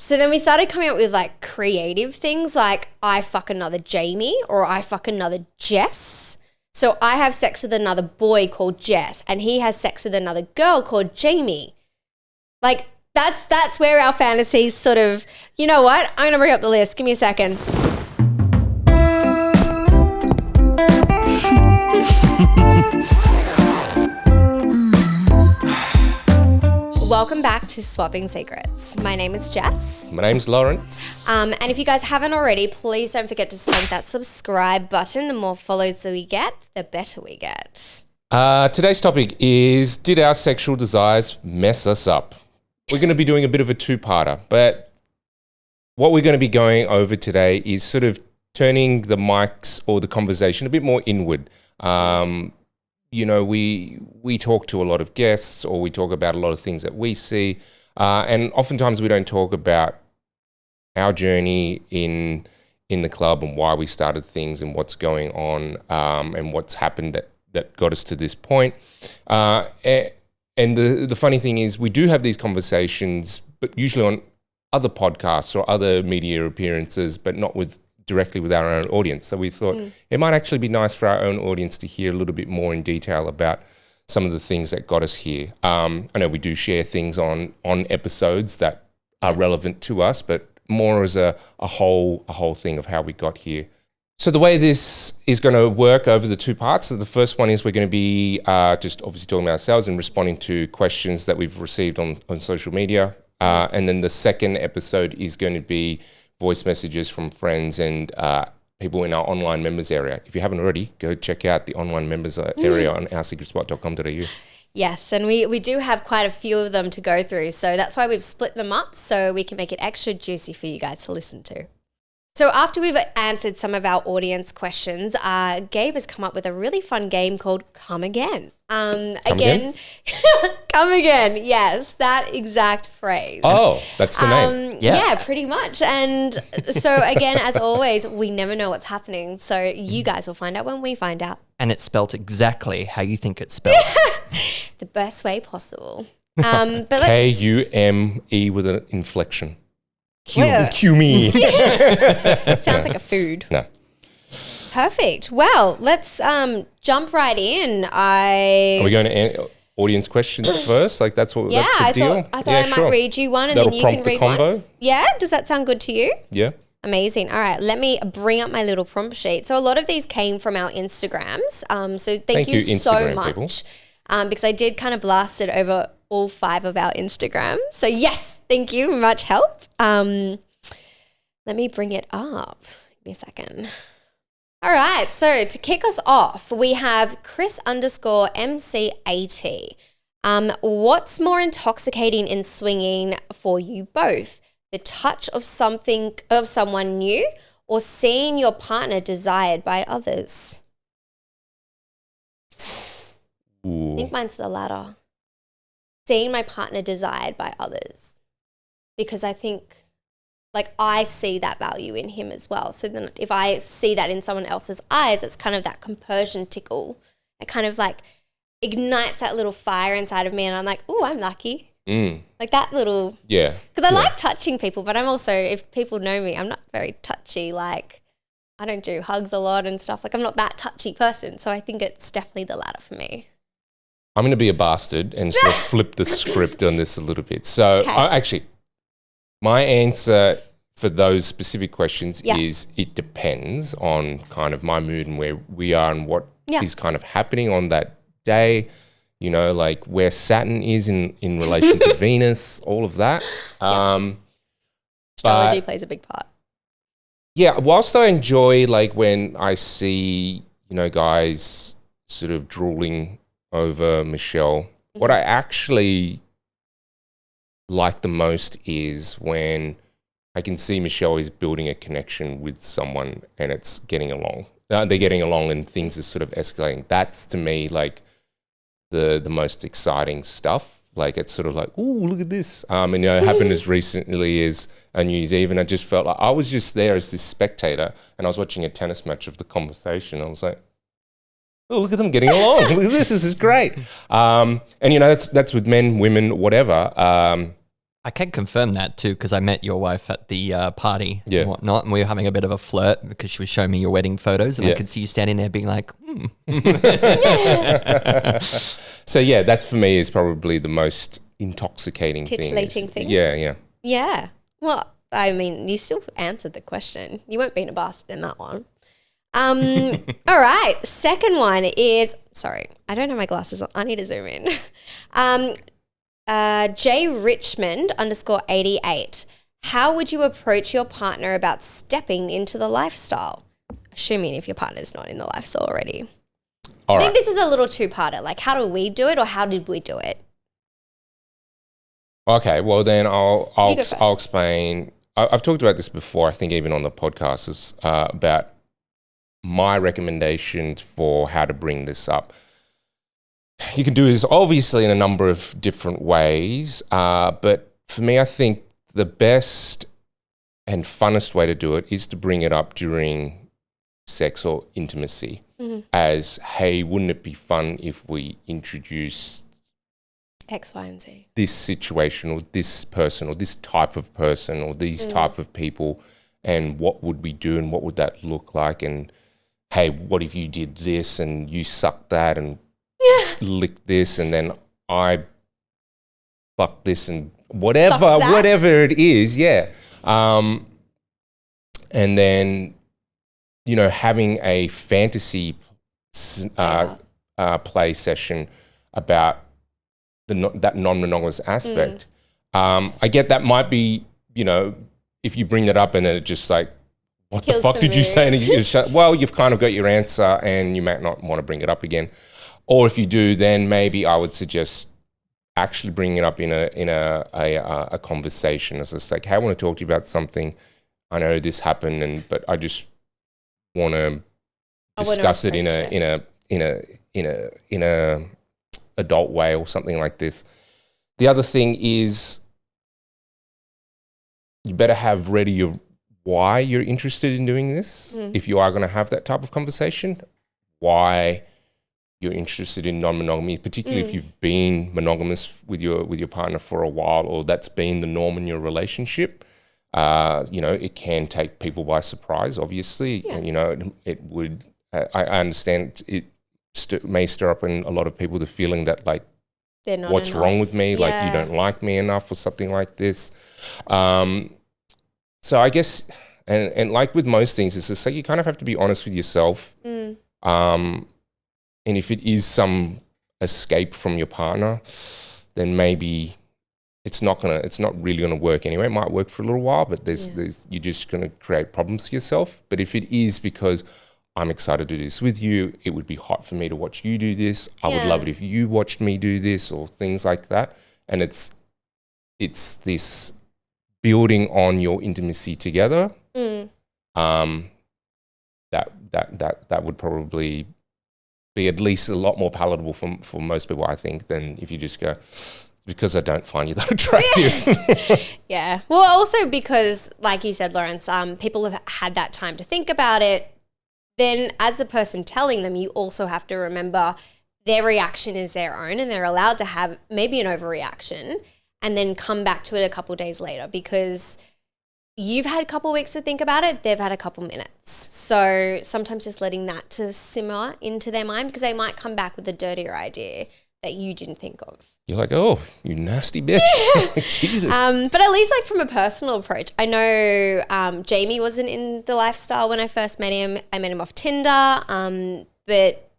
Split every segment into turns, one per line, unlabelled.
So then we started coming up with like creative things like I fuck another Jamie or I fuck another Jess. So I have sex with another boy called Jess and he has sex with another girl called Jamie. Like that's where our fantasies sort of, you know what? I'm going to bring up the list. Give me a second. Welcome back to Swapping Secrets. My name is Jess.
My name's Lawrence.
And if you guys haven't already, please don't forget to smack that subscribe button. The more follows that we get, the better we get.
Today's topic is, did our sexual desires mess us up? We're going to be doing a bit of a two-parter, but what we're going to be going over today is sort of turning the mics or the conversation a bit more inward. You know, we talk to a lot of guests or we talk about a lot of things that we see. And oftentimes we don't talk about our journey in the club and why we started things and what's going on and what's happened that got us to this point. And the funny thing is we do have these conversations, but usually on other podcasts or other media appearances, but not directly with our own audience. So we thought it might actually be nice for our own audience to hear a little bit more in detail about some of the things that got us here. I know we do share things on episodes that are relevant to us, but more as a whole thing of how we got here. So the way this is going to work over the two parts, so the first one is we're going to be just obviously talking about ourselves and responding to questions that we've received on social media. And then the second episode is going to be voice messages from friends and people in our online members area. If you haven't already, go check out the online members area on oursecretspot.com.au. Yes,
and we do have quite a few of them to go through. So that's why we've split them up so we can make it extra juicy for you guys to listen to. So after we've answered some of our audience questions, Gabe has come up with a really fun game called Come Again. Come again? Yes, that exact phrase.
Oh, that's the name.
Yeah, pretty much. And so again, as always, we never know what's happening. So you guys will find out when we find out.
And it's spelt exactly how you think it's spelled.
The best way possible. But
K-U-M-E with an inflection. Cue me.
Sounds like a food.
No.
Perfect. Well, let's jump right in.
Are we going to audience questions first? Like that's the deal?
I thought I might read you one and then you can read one. Yeah? Does that sound good to you?
Yeah.
Amazing. All right. Let me bring up my little prompt sheet. So a lot of these came from our Instagrams. So thank you so much. People. Because I did kind of blast it over all 5 of our Instagrams. So yes, thank you. Much help. Let me bring it up. Give me a second. All right. So to kick us off, we have Chris_MC80. What's more intoxicating in swinging for you both? The touch of someone new or seeing your partner desired by others?
Ooh.
I think mine's the latter. Seeing my partner desired by others. Because I think, like, I see that value in him as well. So then if I see that in someone else's eyes, it's kind of that compersion tickle. It kind of, like, ignites that little fire inside of me and I'm like, oh, I'm lucky. Like that little...
Yeah.
Because I like touching people, but I'm also, if people know me, I'm not very touchy. Like, I don't do hugs a lot and stuff. Like, I'm not that touchy person. So I think it's definitely the latter for me.
I'm going to be a bastard and sort of flip the script on this a little bit. So actually, my answer for those specific questions is it depends on kind of my mood and where we are and what is kind of happening on that day, you know, like where Saturn is in relation to Venus, all of that.
Astrology plays a big part.
Yeah, whilst I enjoy like when I see, you know, guys sort of drooling over Michelle, what I actually like the most is when I can see Michelle is building a connection with someone and it's getting along. They're getting along and things are sort of escalating. That's to me like the most exciting stuff. Like it's sort of like, ooh, look at this. And you know, it happened as recently as a New Year's Eve and I just felt like I was just there as this spectator and I was watching a tennis match of the conversation. I was like, oh, look at them getting along. Look at this is great. And, you know, that's with men, women, whatever.
I can confirm that too, because I met your wife at the party
Yeah.
and whatnot, and we were having a bit of a flirt because she was showing me your wedding photos, and I could see you standing there being like,
So yeah, that for me is probably the most intoxicating
Titillating thing.
Yeah.
Yeah. Well, I mean, you still answered the question. You weren't being a bastard in that one. All right. Second one is, sorry, I don't have my glasses on. I need to zoom in. JRichmond_88. How would you approach your partner about stepping into the lifestyle? Assuming if your partner's not in the lifestyle already. I think this is a little two-parter. Like, how do we do it, or how did we do it?
Okay, well then I'll explain. I've talked about this before, I think even on the podcast, about my recommendations for how to bring this up. You can do this obviously in a number of different ways, but for me, I think the best and funnest way to do it is to bring it up during sex or intimacy as, hey, wouldn't it be fun if we introduced
X, Y, and Z.
This situation or this person or this type of person or these type of people, and what would we do and what would that look like? And hey, what if you did this and you sucked that and licked this and then I fucked this and whatever it is, and then, you know, having a fantasy play session about that non-monogamous aspect. I get that might be, you know, if you bring that up and then it just like, what the fuck did you say? And you just, well, you've kind of got your answer and you might not want to bring it up again. Or if you do, then maybe I would suggest actually bringing it up in a conversation. As it's like, hey, I want to talk to you about something. I know this happened, but I just want to discuss it in a adult way or something like this. The other thing is, you better have ready why you're interested in doing this. If you are going to have that type of conversation, why you're interested in non-monogamy, particularly if you've been monogamous with your partner for a while, or that's been the norm in your relationship. You know, it can take people by surprise, obviously. And, you know, it would, I understand it may stir up in a lot of people the feeling that, like, what's wrong with me? Like, you don't like me enough or something like this. So I guess, and like with most things, it's just like you kind of have to be honest with yourself. And if it is some escape from your partner, then maybe it's not really gonna work anyway. It might work for a little while, but you're just gonna create problems for yourself. But if it is because I'm excited to do this with you, it would be hot for me to watch you do this. I would love it if you watched me do this, or things like that. And it's this building on your intimacy together. That would probably be at least a lot more palatable for most people, I think, than if you just go, it's because I don't find you that attractive.
Yeah. Well, also because, like you said, Lawrence, people have had that time to think about it. Then as the person telling them, you also have to remember their reaction is their own, and they're allowed to have maybe an overreaction and then come back to it a couple of days later, because you've had a couple of weeks to think about it, they've had a couple minutes. So sometimes just letting that to simmer into their mind, because they might come back with a dirtier idea that you didn't think of.
You're like, oh, you nasty bitch. Jesus.
But at least, like, from a personal approach, I know Jamie wasn't in the lifestyle when I first met him. I met him off Tinder, but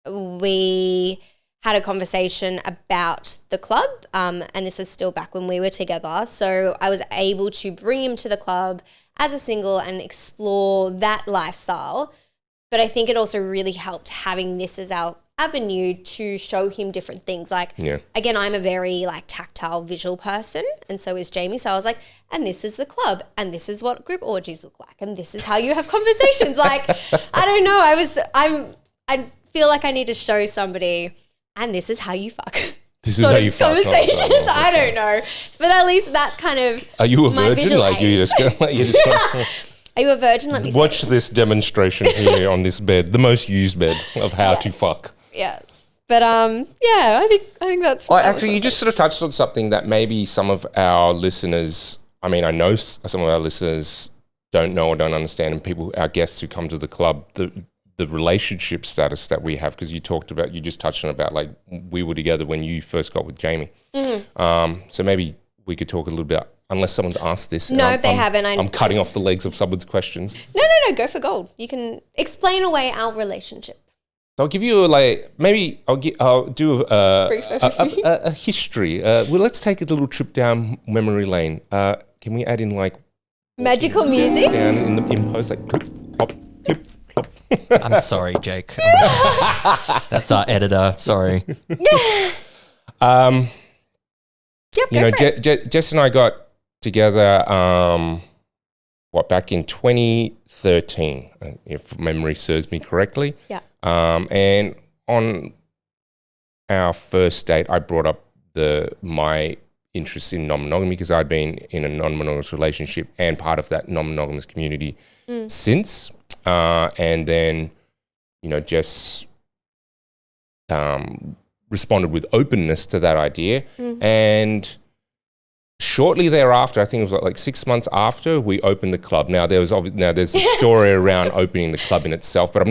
we had a conversation about the club, and this is still back when we were together. So I was able to bring him to the club as a single and explore that lifestyle. But I think it also really helped having this as our avenue to show him different things. Like, again, I'm a very, like, tactile, visual person, and so is Jamie. So I was like, and this is the club, and this is what group orgies look like, and this is how you have conversations. Like, I don't know. I feel like I need to show somebody, and this is how you fuck.
This is how you fuck.
Conversations. I don't know, but at least that's kind of.
Are you a virgin? Like, you just go, like, you just.
Are you a virgin? Let me
watch this demonstration here on this bed, the most used bed of how to fuck.
Yes. But yeah, I think that's.
Well, actually, you just sort of touched on something that maybe some of our listeners. I mean, I know some of our listeners don't know or don't understand, and our guests who come to the club, the relationship status that we have, because you just touched on about like we were together when you first got with Jamie. Mm-hmm. So maybe we could talk a little bit, unless someone's asked this.
No, they haven't.
I'm cutting off the legs of someone's questions.
No, go for gold. You can explain away our relationship.
I'll give you I'll do a history. Well, let's take a little trip down memory lane. Can we add in like
magical music
down in post, like clip, hop, clip, hop.
I'm sorry, Jake. That's our editor. Sorry.
Jess and I got together. Back in 2013, if memory serves me correctly.
Yeah.
And on our first date, I brought up my interest in non-monogamy because I'd been in a non-monogamous relationship and part of that non-monogamous community since. And then, Jess responded with openness to that idea. And shortly thereafter, I think it was like 6 months after, we opened the club. Now there's a story around opening the club in itself, but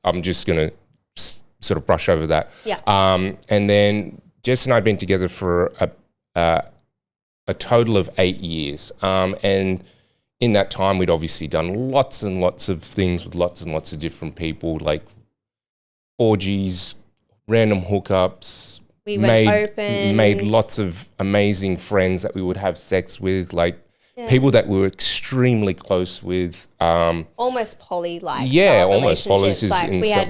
I'm just gonna sort of brush over that.
Yeah.
And then Jess and I had been together for a total of 8 years. And in that time, we'd obviously done lots and lots of things with lots and lots of different people, like orgies, random hookups.
We went open.
Made lots of amazing friends that we would have sex with, like people that we were extremely close with.
Almost poly-like.
Yeah, almost poly.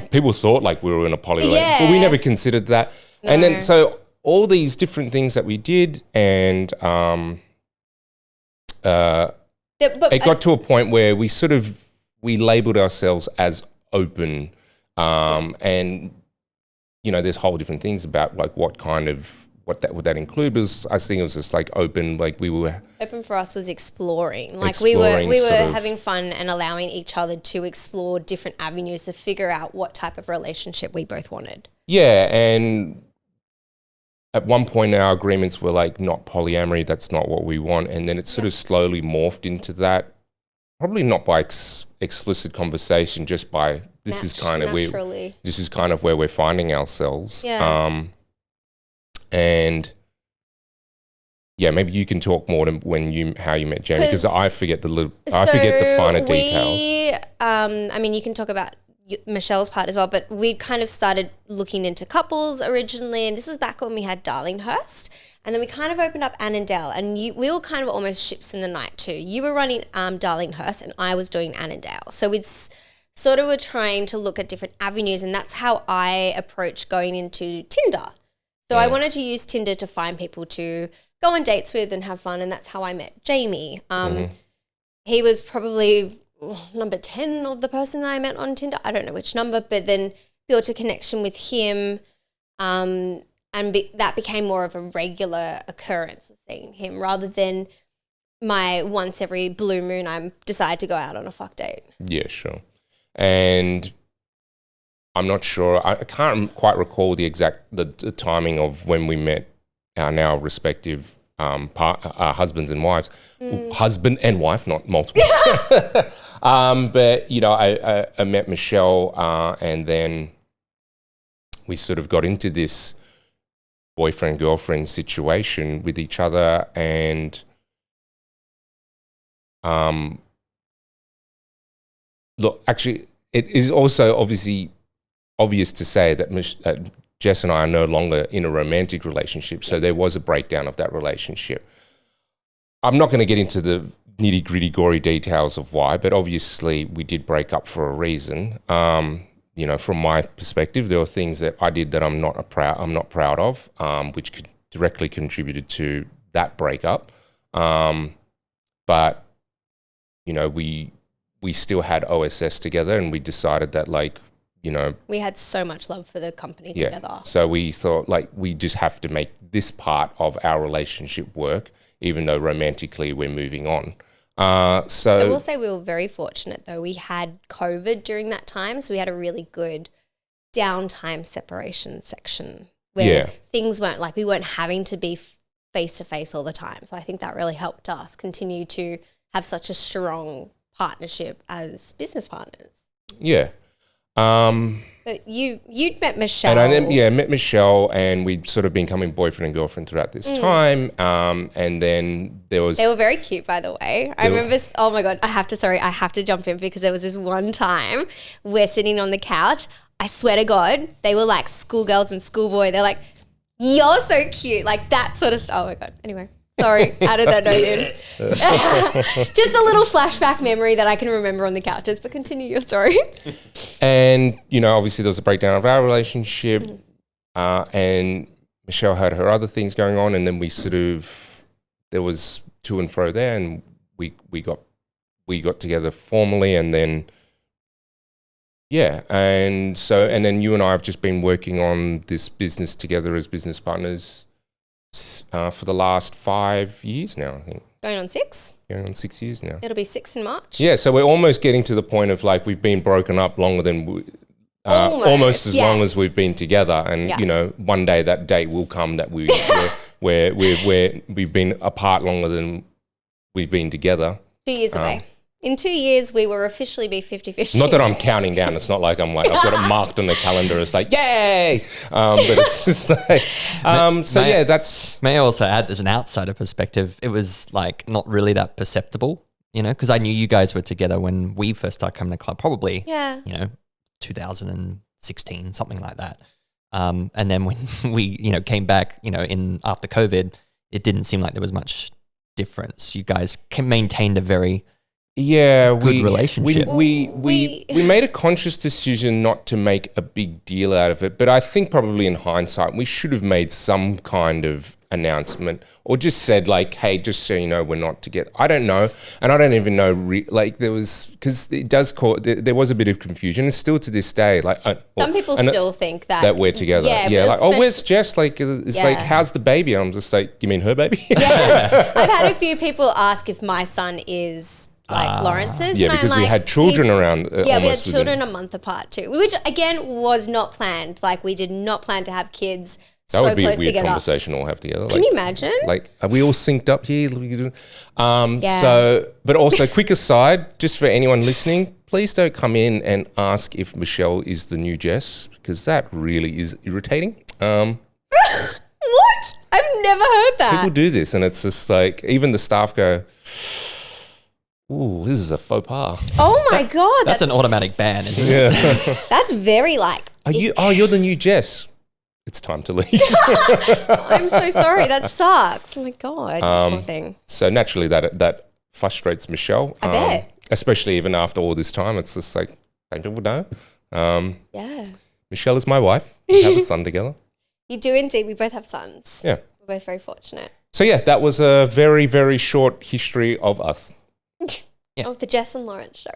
People thought like we were in a poly relationship, but we never considered that. No. And then so all these different things that we did, and it got to a point where we labelled ourselves as open, and there's whole different things about like what would that include. Because I think it was just like open, like we were
open for us was exploring. Like we were having fun and allowing each other to explore different avenues to figure out what type of relationship we both wanted. Yeah,
and at one point our agreements were like not polyamory, that's not what we want, and then it sort of slowly morphed into that. Probably not by explicit conversation, just by this is kind of where we're finding ourselves.
Yeah.
And yeah, maybe you can talk more to how you met Jamie, because I forget the finer details.
I mean, you can talk about Michelle's part as well, but we kind of started looking into couples originally, and this was back when we had Darlinghurst. And then we kind of opened up Annandale, and we were kind of almost ships in the night too. You were running Darlinghurst, and I was doing Annandale. So we sort of were trying to look at different avenues, and that's how I approached going into Tinder. So I wanted to use Tinder to find people to go on dates with and have fun, and that's how I met Jamie. He was probably number 10 of the person I met on Tinder. I don't know which number, but then built a connection with him, that became more of a regular occurrence of seeing him rather than my once every blue moon I decide to go out on a fuck date.
Yeah, sure. And I'm not sure, I can't quite recall the exact the timing of when we met our now respective husbands and wives. Husband and wife, not multiple. But, I met Michelle, and then we sort of got into this boyfriend-girlfriend situation with each other, and look, actually, it is also obvious to say that Jess and I are no longer in a romantic relationship, so there was a breakdown of that relationship. I'm not going to get into the nitty-gritty, gory details of why, but obviously we did break up for a reason. From my perspective, there were things that I did that I'm not proud of, which directly contributed to that breakup. But we still had OSS together, and we decided that we
had so much love for the company together.
So we thought we just have to make this part of our relationship work, even though romantically we're moving on. I
will say we were very fortunate though. We had COVID during that time, so we had a really good downtime separation section where things weren't like we weren't having to be face to face all the time. So I think that really helped us continue to have such a strong partnership as business partners.
Yeah.
But you'd met Michelle.
And I met Michelle, and we'd sort of been becoming boyfriend and girlfriend throughout this time. And then they were
very cute, by the way. I remember, oh my God, I have to jump in because there was this one time we're sitting on the couch. I swear to God, they were like schoolgirls and schoolboy. They're like, you're so cute. Like that sort of stuff. Oh my God. Anyway. Sorry, added that note in. Just a little flashback memory that I can remember on the couches, but continue your story.
And, obviously there was a breakdown of our relationship and Michelle had her other things going on, and then there was to and fro there, and we got together formally, and then, and then you and I have just been working on this business together as business partners for the last 5 years now, I think.
Going on 6?
Going on 6 years now.
It'll be 6 in March.
Yeah, so we're almost getting to the point of like we've been broken up longer than almost as long as we've been together, and one day that date will come that we've been apart longer than we've been together.
2 years away. In 2 years, we will officially be 50-50.
Not that I'm counting down. It's not like I've got it marked on the calendar. It's like, yay! But it's just like, that's...
May I also add, as an outsider perspective, it was like not really that perceptible, because I knew you guys were together when we first started coming to club, probably, 2016, something like that. And then when we, came back, in after COVID, it didn't seem like there was much difference. You guys maintained a very... good relationship.
We made a conscious decision not to make a big deal out of it, but I think probably in hindsight we should have made some kind of announcement or just said like, hey, just so you know, we're not together. I don't know, and I don't even know there was, because it does there was a bit of confusion, and still to this day, like
some people still think that
we're together. Like, where's Jess? Like, it's like, how's the baby? And I'm just like, you mean her baby?
Yeah, I've had a few people ask if my son is like Lawrence's.
Yeah, because we had children around.
We had children a month apart too, which again was not planned. Like we did not plan to have kids
that
so
would be
close
a weird
together.
Conversation all have together.
Can you imagine?
Like, are we all synced up here? So, but also, quick aside, just for anyone listening, please don't come in and ask if Michelle is the new Jess, because that really is irritating.
What? I've never heard that.
People do this, and it's just like, even the staff go, ooh, this is a faux pas.
Oh my God.
That's an automatic ban, isn't it?
Yeah.
That's very like...
You're the new Jess. It's time to leave.
I'm so sorry. That sucks. Oh my God. Poor thing.
So naturally that frustrates Michelle.
I bet.
Especially even after all this time. It's just like, don't people know?
Yeah.
Michelle is my wife. We have a son together.
You do indeed. We both have sons.
Yeah.
We're both very fortunate.
So yeah, that was a very, very short history of us.
Of the Jess and Lawrence show.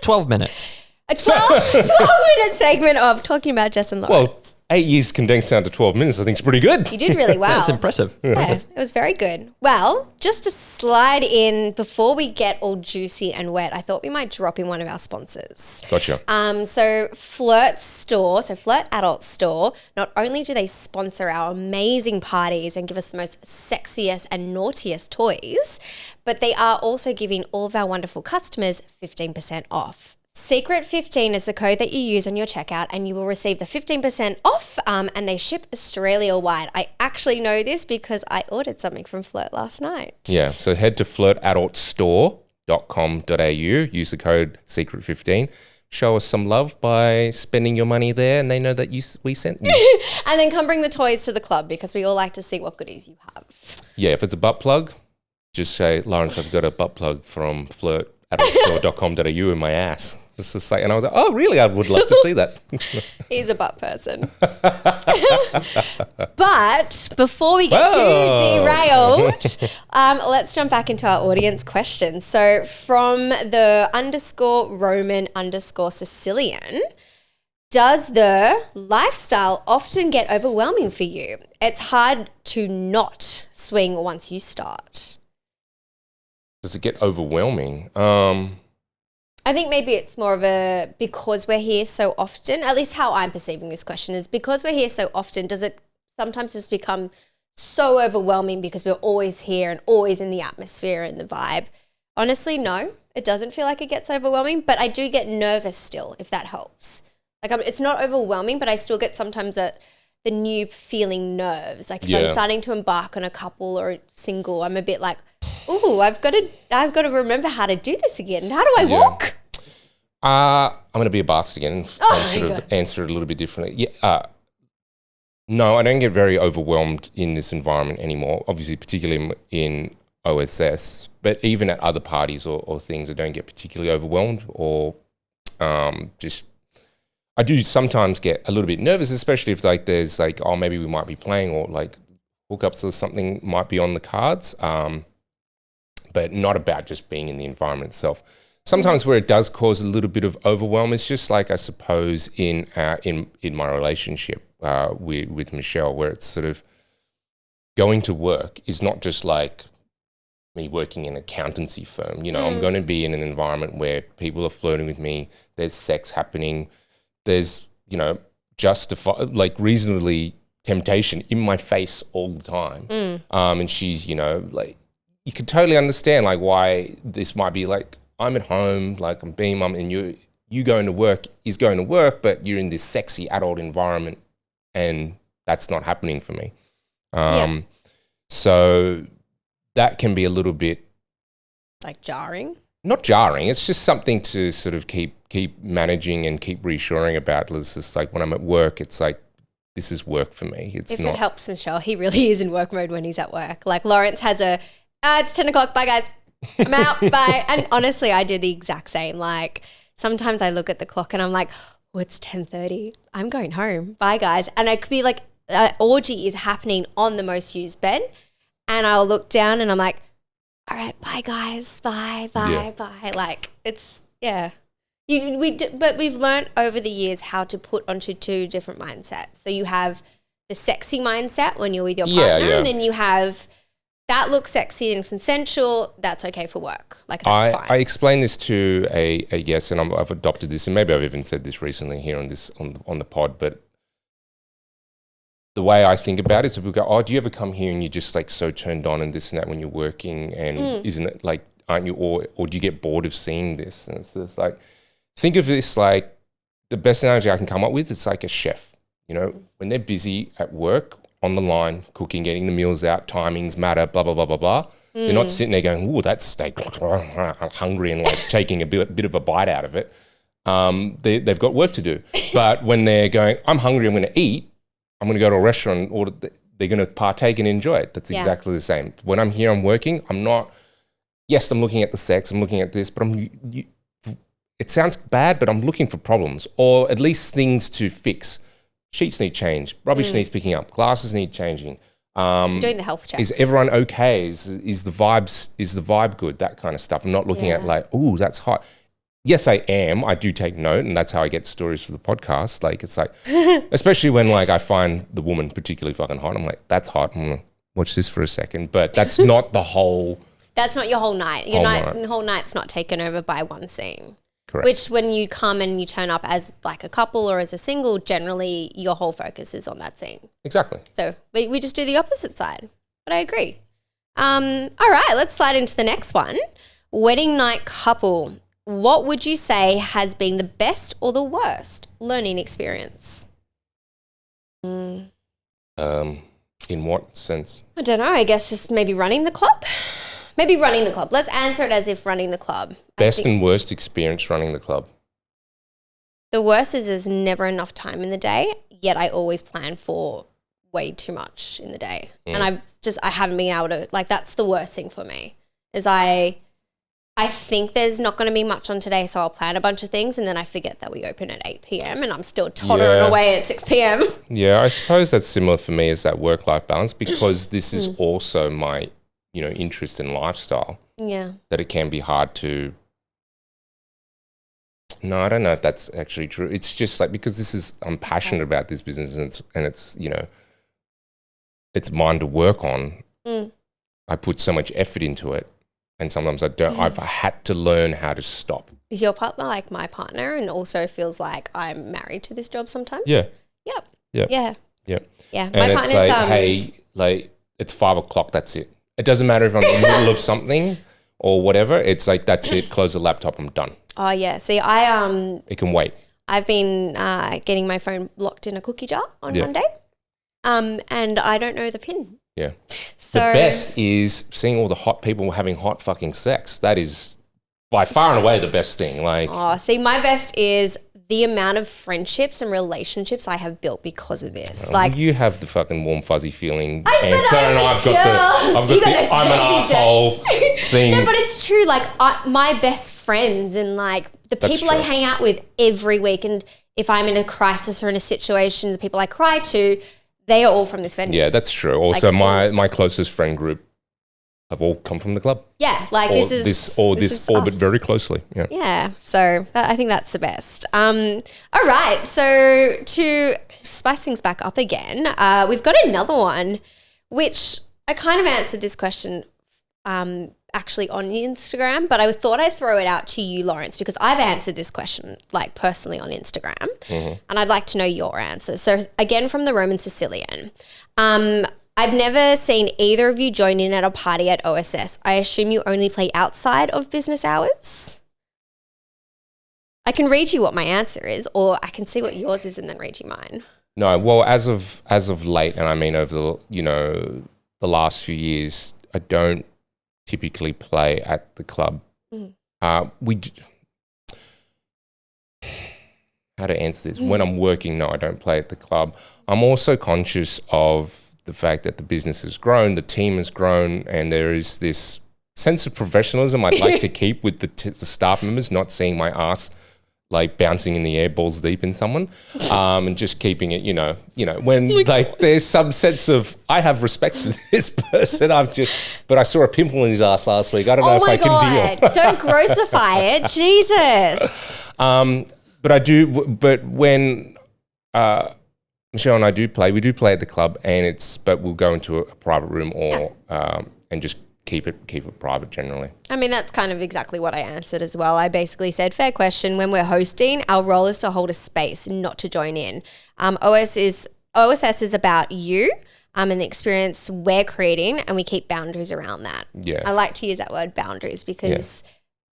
12 minutes.
A 12-minute segment of talking about Jess and Lawrence.
Well, 8 years condensed down to 12 minutes, I think is pretty good.
You did really well.
That's impressive.
Yeah, it was very good. Well, just to slide in, before we get all juicy and wet, I thought we might drop in one of our sponsors.
Gotcha.
So Flirt Store, Flirt Adult Store, not only do they sponsor our amazing parties and give us the most sexiest and naughtiest toys, but they are also giving all of our wonderful customers 15% off. Secret 15 is the code that you use on your checkout, and you will receive the 15% off, and they ship Australia-wide. I actually know this because I ordered something from Flirt last night.
Yeah, so head to flirtadultstore.com.au, use the code secret15. Show us some love by spending your money there, and they know that we sent you.
And then come bring the toys to the club, because we all like to see what goodies you have.
Yeah, if it's a butt plug, just say, Lawrence, I've got a butt plug from flirtadultstore.com.au in my ass. It's just like, and I was like, oh, really? I would love to see that.
He's a butt person. But before we get too derailed, let's jump back into our audience questions. So from the _Roman_Sicilian, does the lifestyle often get overwhelming for you? It's hard to not swing once you start.
Does it get overwhelming?
I think maybe it's more of a, because we're here so often, at least how I'm perceiving this question is, because we're here so often, does it sometimes just become so overwhelming because we're always here and always in the atmosphere and the vibe? Honestly, no, it doesn't feel like it gets overwhelming, but I do get nervous still, if that helps. Like it's not overwhelming, but I still get sometimes the new feeling nerves. Like if I'm starting to embark on a couple or a single, I'm a bit like, ooh, I've got to remember how to do this again. How do I walk?
I'm going to be a bastard again and sort of answer it a little bit differently. Yeah. No, I don't get very overwhelmed in this environment anymore, obviously, particularly in OSS, but even at other parties or things, I don't get particularly overwhelmed or I do sometimes get a little bit nervous, especially if like there's like, oh, maybe we might be playing or like hookups or something might be on the cards, but not about just being in the environment itself. Sometimes where it does cause a little bit of overwhelm is just like, I suppose, in my relationship with Michelle, where it's sort of going to work is not just like me working in an accountancy firm. You know, I'm going to be in an environment where people are flirting with me, there's sex happening, there's, you know, reasonably temptation in my face all the time. And she's, you know, like, you could totally understand like why this might be like, I'm at home, like I'm being mum, and you going to work is going to work, but you're in this sexy adult environment and that's not happening for me. So that can be a little bit
like jarring. Not
jarring. It's just something to sort of keep managing and keep reassuring about. It's just like when I'm at work, it's like, this is work for me. If it
helps Michelle, he really is in work mode when he's at work. Like Lawrence has it's 10 o'clock. Bye guys. I'm out. Bye. And honestly, I do the exact same. Like sometimes I look at the clock and I'm like, oh, it's 10:30. I'm going home. Bye guys. And it could be like orgy is happening on the most used bed. And I'll look down and I'm like, all right, bye guys, bye. Like it's, but we've learned over the years how to put onto two different mindsets. So you have the sexy mindset when you're with your partner, and then you have that looks sexy and consensual, that's okay for work. Like that's fine.
I explained this to a guest, and I've adopted this, and maybe I've even said this recently here on the pod, but the way I think about it is people go, oh, do you ever come here and you're just like so turned on and this and that when you're working, and isn't it like, aren't you, or do you get bored of seeing this? And it's just like, think of this like, the best analogy I can come up with, it's like a chef, you know, when they're busy at work, on the line, cooking, getting the meals out, timings matter, blah, blah, blah, blah, blah. They're not sitting there going, ooh, that steak, I'm hungry, and like taking a bit of a bite out of it. They've got work to do. But when they're going, I'm hungry, I'm going to eat, I'm going to go to a restaurant and order, they're going to partake and enjoy it. That's exactly the same. When I'm here, I'm working, I'm not, yes, I'm looking at the sex, I'm looking at this, but it sounds bad, but I'm looking for problems or at least things to fix. Sheets need change, rubbish needs picking up, glasses need changing.
Doing the health checks.
Is everyone okay? Is the vibe good? That kind of stuff. I'm not looking at like, ooh, that's hot. Yes, I am. I do take note, and that's how I get stories for the podcast. Like it's like, especially when like I find the woman particularly fucking hot, I'm like, that's hot. I'm gonna watch this for a second. But that's not the whole.
That's not your whole night. Your whole night's not taken over by one scene.
Correct.
Which when you come and you turn up as like a couple or as a single, generally your whole focus is on that scene.
Exactly.
So we just do the opposite side. But I agree. All right, let's slide into the next one. Wedding night couple. What would you say has been the best or the worst learning experience?
In what sense?
I don't know. I guess just maybe running the club. Maybe running the club. Let's answer it as if running the club.
Best and worst experience running the club.
The worst is there's never enough time in the day, yet I always plan for way too much in the day. And I haven't been able to, like, that's the worst thing for me is I think there's not going to be much on today, so I'll plan a bunch of things and then I forget that we open at 8 p.m. and I'm still tottering away at 6 p.m.
Yeah, I suppose that's similar for me as that work-life balance because this is also my interest in lifestyle.
Yeah.
That it can be hard to. No, I don't know if that's actually true. It's just like because I'm passionate about this business and it's it's mine to work on. I put so much effort into it. and sometimes I don't. I've had to learn how to stop.
Is your partner like my partner and also feels like I'm married to this job sometimes?
Yeah.
Yep.
Yeah.
Yeah.
Yeah.
Yeah.
And
My
it's
partner's
like, hey, like it's 5 o'clock. That's it. It doesn't matter if I'm in the middle of something or whatever. It's like, that's it. Close the laptop. I'm done.
Oh yeah. See,
it can wait.
I've been getting my phone locked in a cookie jar on Monday. And I don't know the PIN.
Yeah.
So
the best is seeing all the hot people having hot fucking sex. That is by far and away the best thing. Like,
oh, see, my best is the amount of friendships and relationships I have built because of this. Like,
you have the fucking warm fuzzy feeling answer, and I've got the I'm an asshole scene.
No, but it's true. Like, my best friends and like the people I hang out with every week, and if I'm in a crisis or in a situation, the people I cry to, they are all from this venue.
Yeah, that's true. Also, like, my closest friend group have all come from the club.
Yeah, like this
orbit very closely. Yeah.
Yeah. So I think that's the best. All right. So to spice things back up again, we've got another one, which I kind of answered this question actually on Instagram, but I thought I'd throw it out to you, Lawrence, because I've answered this question like personally on Instagram, and I'd like to know your answer. So again, from the Roman Sicilian. I've never seen either of you join in at a party at OSS. I assume you only play outside of business hours? I can read you what my answer is, or I can see what yours is and then read you mine.
No, well, as of late, and I mean over the last few years, I don't typically play at the club. How to answer this? When I'm working, no, I don't play at the club. I'm also conscious of the fact that the business has grown, the team has grown, and there is this sense of professionalism I'd like to keep with the staff members, not seeing my ass like bouncing in the air balls deep in someone, and just keeping it, when like there's some sense of, I have respect for this person. But I saw a pimple in his ass last week. I don't know if I can deal.
Don't grossify it. Jesus.
But I do, but when, Michelle and I we do play at the club, but we'll go into a private room or and just keep it private generally.
I mean, that's kind of exactly what I answered as well. I basically said, fair question. When we're hosting, our role is to hold a space, not to join in. OSS is about you and the experience we're creating, and we keep boundaries around that.
Yeah.
I like to use that word boundaries because,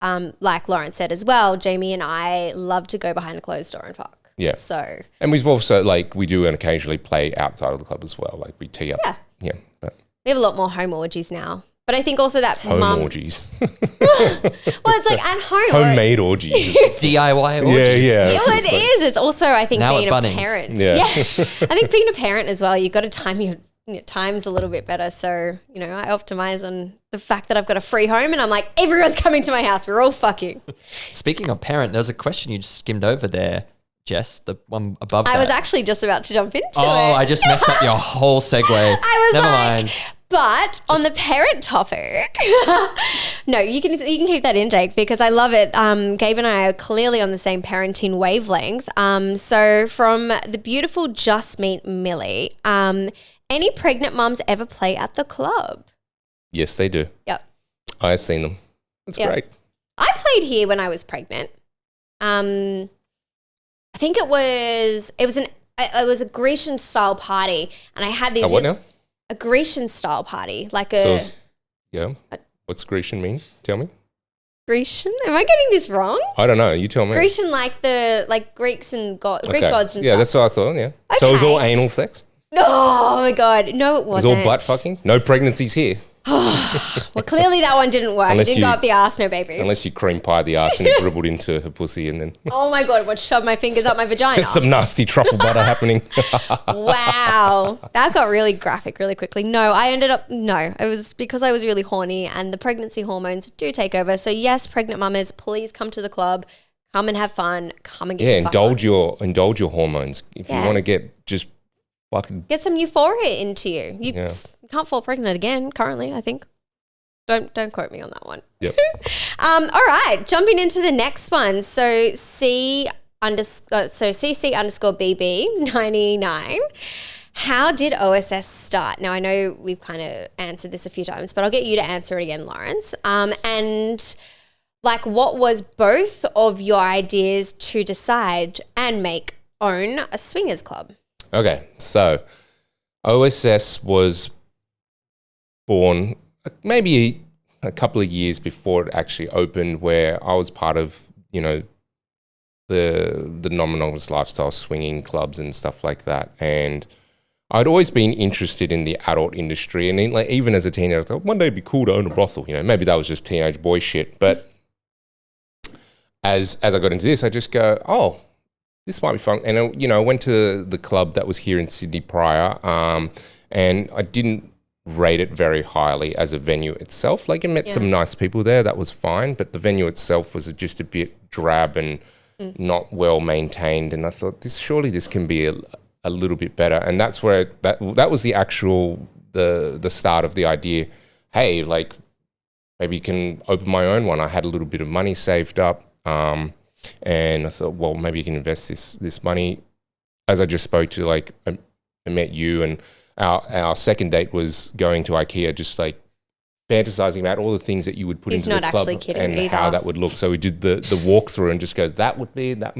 like Lawrence said as well, Jamie and I love to go behind a closed door and fuck.
Yeah.
So.
And we've also, we do occasionally play outside of the club as well. Like, we tee up. Yeah. But
we have a lot more home orgies now. But I think also that
home orgies.
Well, it's like at home.
Homemade orgies.
DIY orgies.
Yeah.
Well, it is. It's also, I think,
now
being a parent.
Yeah.
I think being a parent as well, you've got to time your times a little bit better. So, I optimize on the fact that I've got a free home and I'm like, everyone's coming to my house. We're all fucking.
Speaking of parent, there's a question you just skimmed over there, Jess, the one above that.
I was actually just about to jump into it.
Oh, I just messed up your whole segue. Never mind.
But on the parent topic, no, you can keep that in, Jake, because I love it. Gabe and I are clearly on the same parenting wavelength. So from the beautiful Just Meet Millie, any pregnant mums ever play at the club?
Yes, they do.
Yep.
I've seen them. That's great.
I played here when I was pregnant. I think it was a Grecian style party, and I had these.
What now?
A Grecian style party,
What's Grecian mean? Tell me.
Grecian? Am I getting this wrong?
I don't know. You tell me.
Grecian, like Greeks and Greek gods and stuff.
Yeah, that's what I thought. Yeah. Okay. So it was all anal sex?
No, oh my God, no, it wasn't.
It was all butt fucking. No pregnancies here.
Well, clearly that one didn't work. It didn't go up the arse, no babies.
Unless you cream pie the arse and it dribbled into her pussy and then.
Oh my God, what, shoved my fingers up my vagina?
There's some nasty truffle butter happening.
Wow. That got really graphic really quickly. No, it was because I was really horny and the pregnancy hormones do take over. So yes, pregnant mamas, please come to the club. Come and have fun. Come and get
indulge your hormones. If you want to get some
euphoria into you. You can't fall pregnant again currently, I think. Don't quote me on that one.
Yep.
All right, jumping into the next one. So CC_BB99 How did OSS start? Now, I know we've kind of answered this a few times, but I'll get you to answer it again, Lawrence. And like, what was both of your ideas to decide and own a swingers club?
Okay, so OSS was born maybe a couple of years before it actually opened, where I was part of, the non-monogamous lifestyle swinging clubs and stuff like that. And I'd always been interested in the adult industry, and even as a teenager, I thought one day it'd be cool to own a brothel. Maybe that was just teenage boy shit. But as I got into this, I just go, oh, this might be fun. And I went to the club that was here in Sydney prior, and I didn't rate it very highly as a venue itself. Like, I met some nice people there, that was fine, but the venue itself was just a bit drab and not well maintained. And I thought, surely this can be a little bit better. And that's where that was the actual the start of the idea. Hey, like, maybe you can open my own one. I had a little bit of money saved up, and I thought, well, maybe you can invest this money. As I just spoke to, like, I met you, and our second date was going to IKEA, just like fantasizing about all the things that you would put into the club and how that would look. So we did the walkthrough and just go, that would be that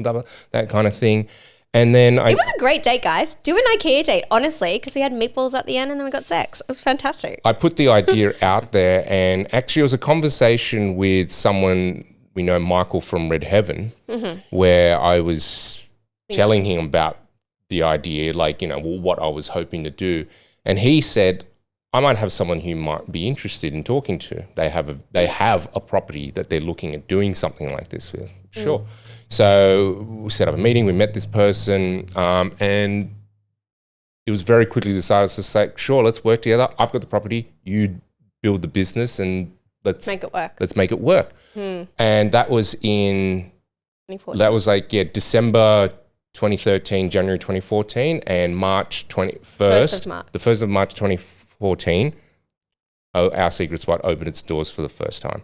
kind of thing. And then
it was a great date, guys. Do an IKEA date, honestly, because we had meatballs at the end and then we got sex. It was fantastic.
I put the idea out there, and actually it was a conversation with someone we know, Michael from Red Heaven, where I was telling him about the idea, like, what I was hoping to do. And he said, I might have someone who might be interested in talking to. They have a property that they're looking at doing something like this with. Sure. So we set up a meeting, we met this person, and it was very quickly decided to say, sure, let's work together. I've got the property, you build the business, and let's make it work. And that was in 2014. That was December 2013, January 2014, and March 21st, the 1st of March 2014, our secret spot opened its doors for the first time.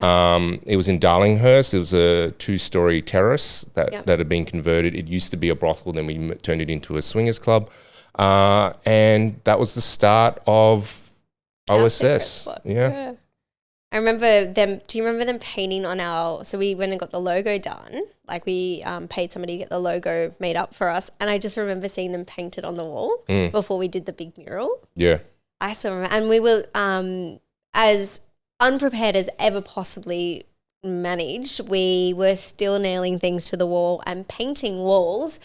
It was in Darlinghurst. It was a 2-story terrace that had been converted. It used to be a brothel, then we turned it into a swingers club. And that was the start of OSS. Yeah.
I remember them. Do you remember them painting on so we went and got the logo done. Like, we paid somebody to get the logo made up for us. And I just remember seeing them painted on the wall before we did the big mural.
Yeah.
I still remember. And we were as unprepared as ever possibly managed. We were still nailing things to the wall and painting walls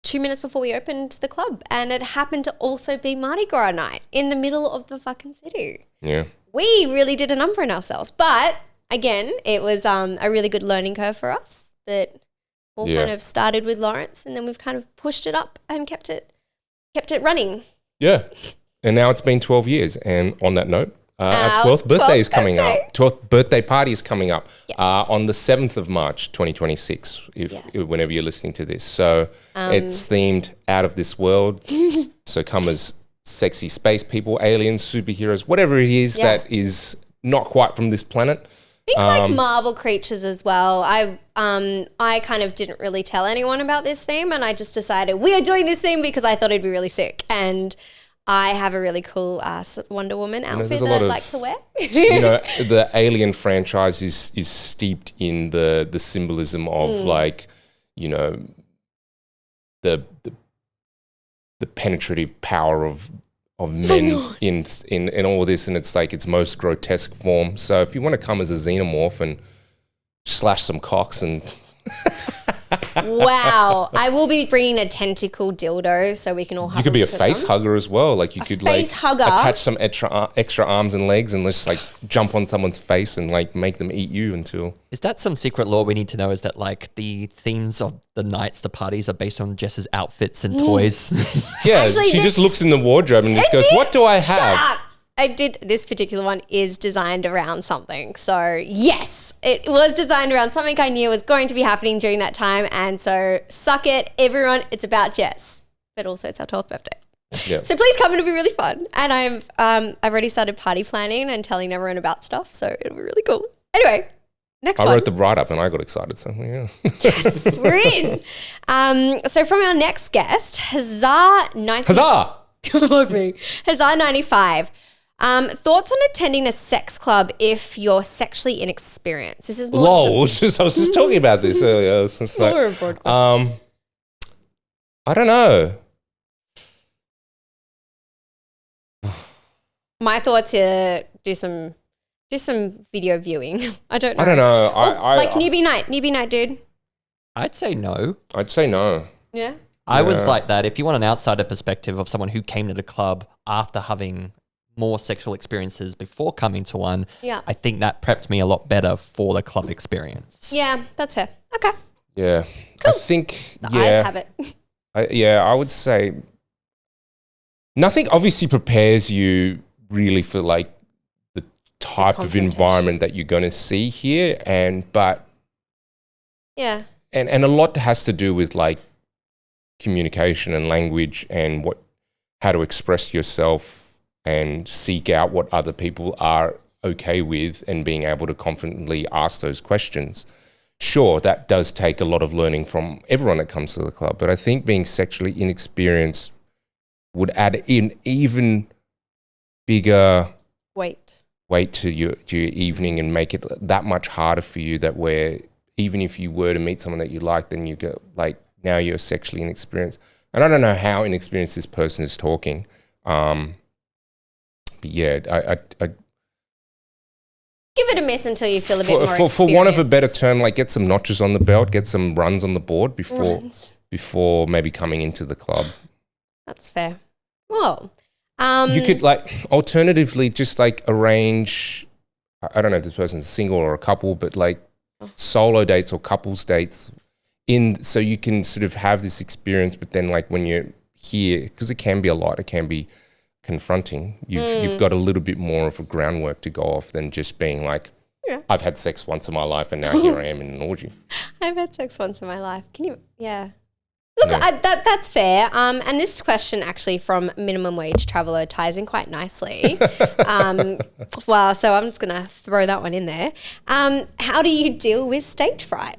2 minutes before we opened the club. And it happened to also be Mardi Gras night in the middle of the fucking city.
Yeah.
We really did a number on ourselves. But again, it was a really good learning curve for us. But all kind of started with Lawrence, and then we've kind of pushed it up and kept it running.
Yeah. And now it's been 12 years. And on that note, our 12th birthday is coming up. 12th birthday party is coming up on the 7th of March, 2026, whenever you're listening to this. So it's themed out of this world. So come as sexy space people, aliens, superheroes, whatever it is that is not quite from this planet.
Think like Marvel creatures as well. I kind of didn't really tell anyone about this theme, and I just decided we are doing this theme because I thought it'd be really sick. And I have a really cool Wonder Woman outfit that I'd like to wear.
The Alien franchise is steeped in the symbolism of the penetrative power of men in all this, and it's like its most grotesque form. So if you want to come as a xenomorph and slash some cocks and
wow, I will be bringing a tentacle dildo so we can all hug.
You could be a face hugger as well. Like, you could attach some extra arms and legs and just like jump on someone's face and like make them eat you until.
Is that some secret law we need to know? Is that like the themes of the nights, the parties are based on Jess's outfits and toys?
Yeah, actually, she just looks in the wardrobe and just goes, "What do I have?"
This particular one is designed around something. So yes, it was designed around something I knew was going to be happening during that time. And so suck it, everyone. It's about Jess, but also it's our 12th birthday. Yeah. So please come, it'll be really fun. And I've already started party planning and telling everyone about stuff. So it'll be really cool. Anyway, Next
I
one.
wrote the write-up and I got excited. So, yeah.
Yes, we're in. So from our next guest, Huzzah! Fuck me. Huzzah 95. Thoughts on attending a sex club if you're sexually inexperienced? This is more
I was just talking about this earlier. I was just like, I don't know.
My thoughts are do some video viewing. I don't know.
I
newbie night, dude.
I'd say no.
Yeah.
I was like that. If you want an outsider perspective of someone who came to the club after having more sexual experiences before coming to one, I think that prepped me a lot better for the club experience.
Yeah, that's fair. Okay.
Yeah.
Cool.
I think,
the eyes have it.
I would say nothing obviously prepares you really for like the type of environment that you're going to see here. But a lot has to do with like communication and language and how to express yourself and seek out what other people are okay with and being able to confidently ask those questions. Sure, that does take a lot of learning from everyone that comes to the club, but I think being sexually inexperienced would add in even bigger weight to your evening and make it that much harder for you, that where even if you were to meet someone that you like, then you go like, now you're sexually inexperienced. And I don't know how inexperienced this person is talking. But yeah, I
give it a miss until you feel a bit more experienced.
For want of a better term, like get some notches on the belt, get some runs on the board before maybe coming into the club.
That's fair. Well,
you could like alternatively just like arrange, I don't know if this person's single or a couple, but like solo dates or couples dates so you can sort of have this experience, but then like when you're here, because it can be a lot, it can be confronting. You've got a little bit more of a groundwork to go off than just being like, I've had sex once in my life and now here I am in an orgy.
I've had sex once in my life. Can you? Yeah. Look, that's fair. And this question actually from Minimum Wage Traveller ties in quite nicely. Well, so I'm just going to throw that one in there. How do you deal with stage fright?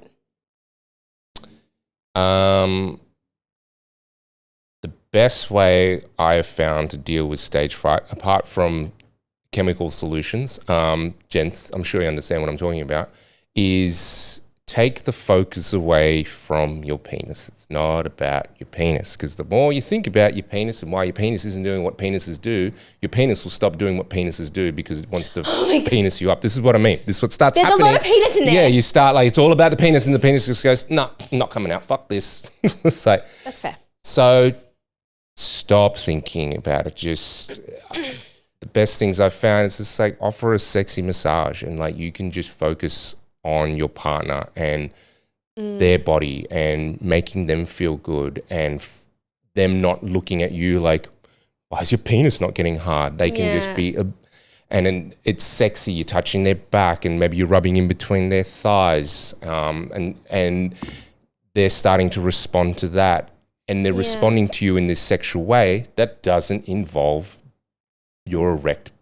The best way I have found to deal with stage fright, apart from chemical solutions, gents, I'm sure you understand what I'm talking about, is take the focus away from your penis. It's not about your penis, because the more you think about your penis and why your penis isn't doing what penises do, your penis will stop doing what penises do because it wants to penis you up. This is what I mean. This is what starts happening.
There's a lot of penis in there.
Yeah, you start like, it's all about the penis, and the penis just goes, no, I'm not coming out. Fuck this. So,
that's fair.
So stop thinking about it. Just the best things I've found is just like offer a sexy massage, and like you can just focus on your partner and their body and making them feel good, and them not looking at you like, why is your penis not getting hard? They can just be, and then it's sexy. You're touching their back and maybe you're rubbing in between their thighs, and they're starting to respond to that. And they're responding to you in this sexual way that doesn't involve your erect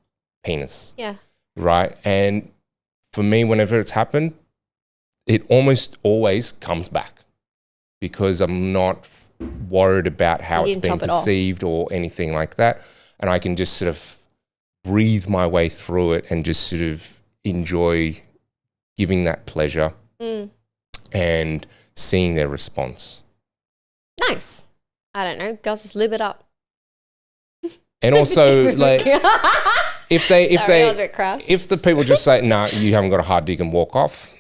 penis.
Yeah.
Right? And for me, whenever it's happened, it almost always comes back because I'm not worried about how it's been perceived or anything like that. And I can just sort of breathe my way through it and just sort of enjoy giving that pleasure and seeing their response.
Nice. I don't know. Girls, just live it up.
And also, like, if the people just say, "No, you haven't got a hard dick," and walk off.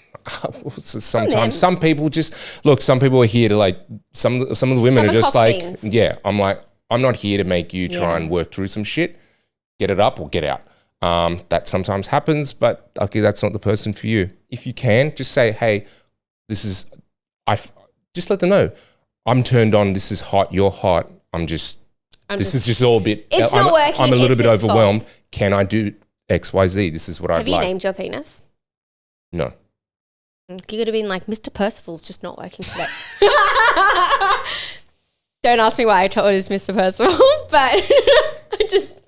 Sometimes some people just look. Some people are here to like. Some of the women are just like, things. Yeah. I'm like, I'm not here to make you try and work through some shit. Get it up or get out. That sometimes happens, but okay, that's not the person for you. If you can, just say, "Hey, this is." Just let them know. I'm turned on. This is hot. You're hot. This is just all a bit.
It's not working.
I'm a little bit overwhelmed. Can I do X, Y, Z? This is what I'd like.
Have you named your penis?
No.
You could have been like, Mr. Percival's just not working today. Don't ask me why I told it was Mr. Percival, but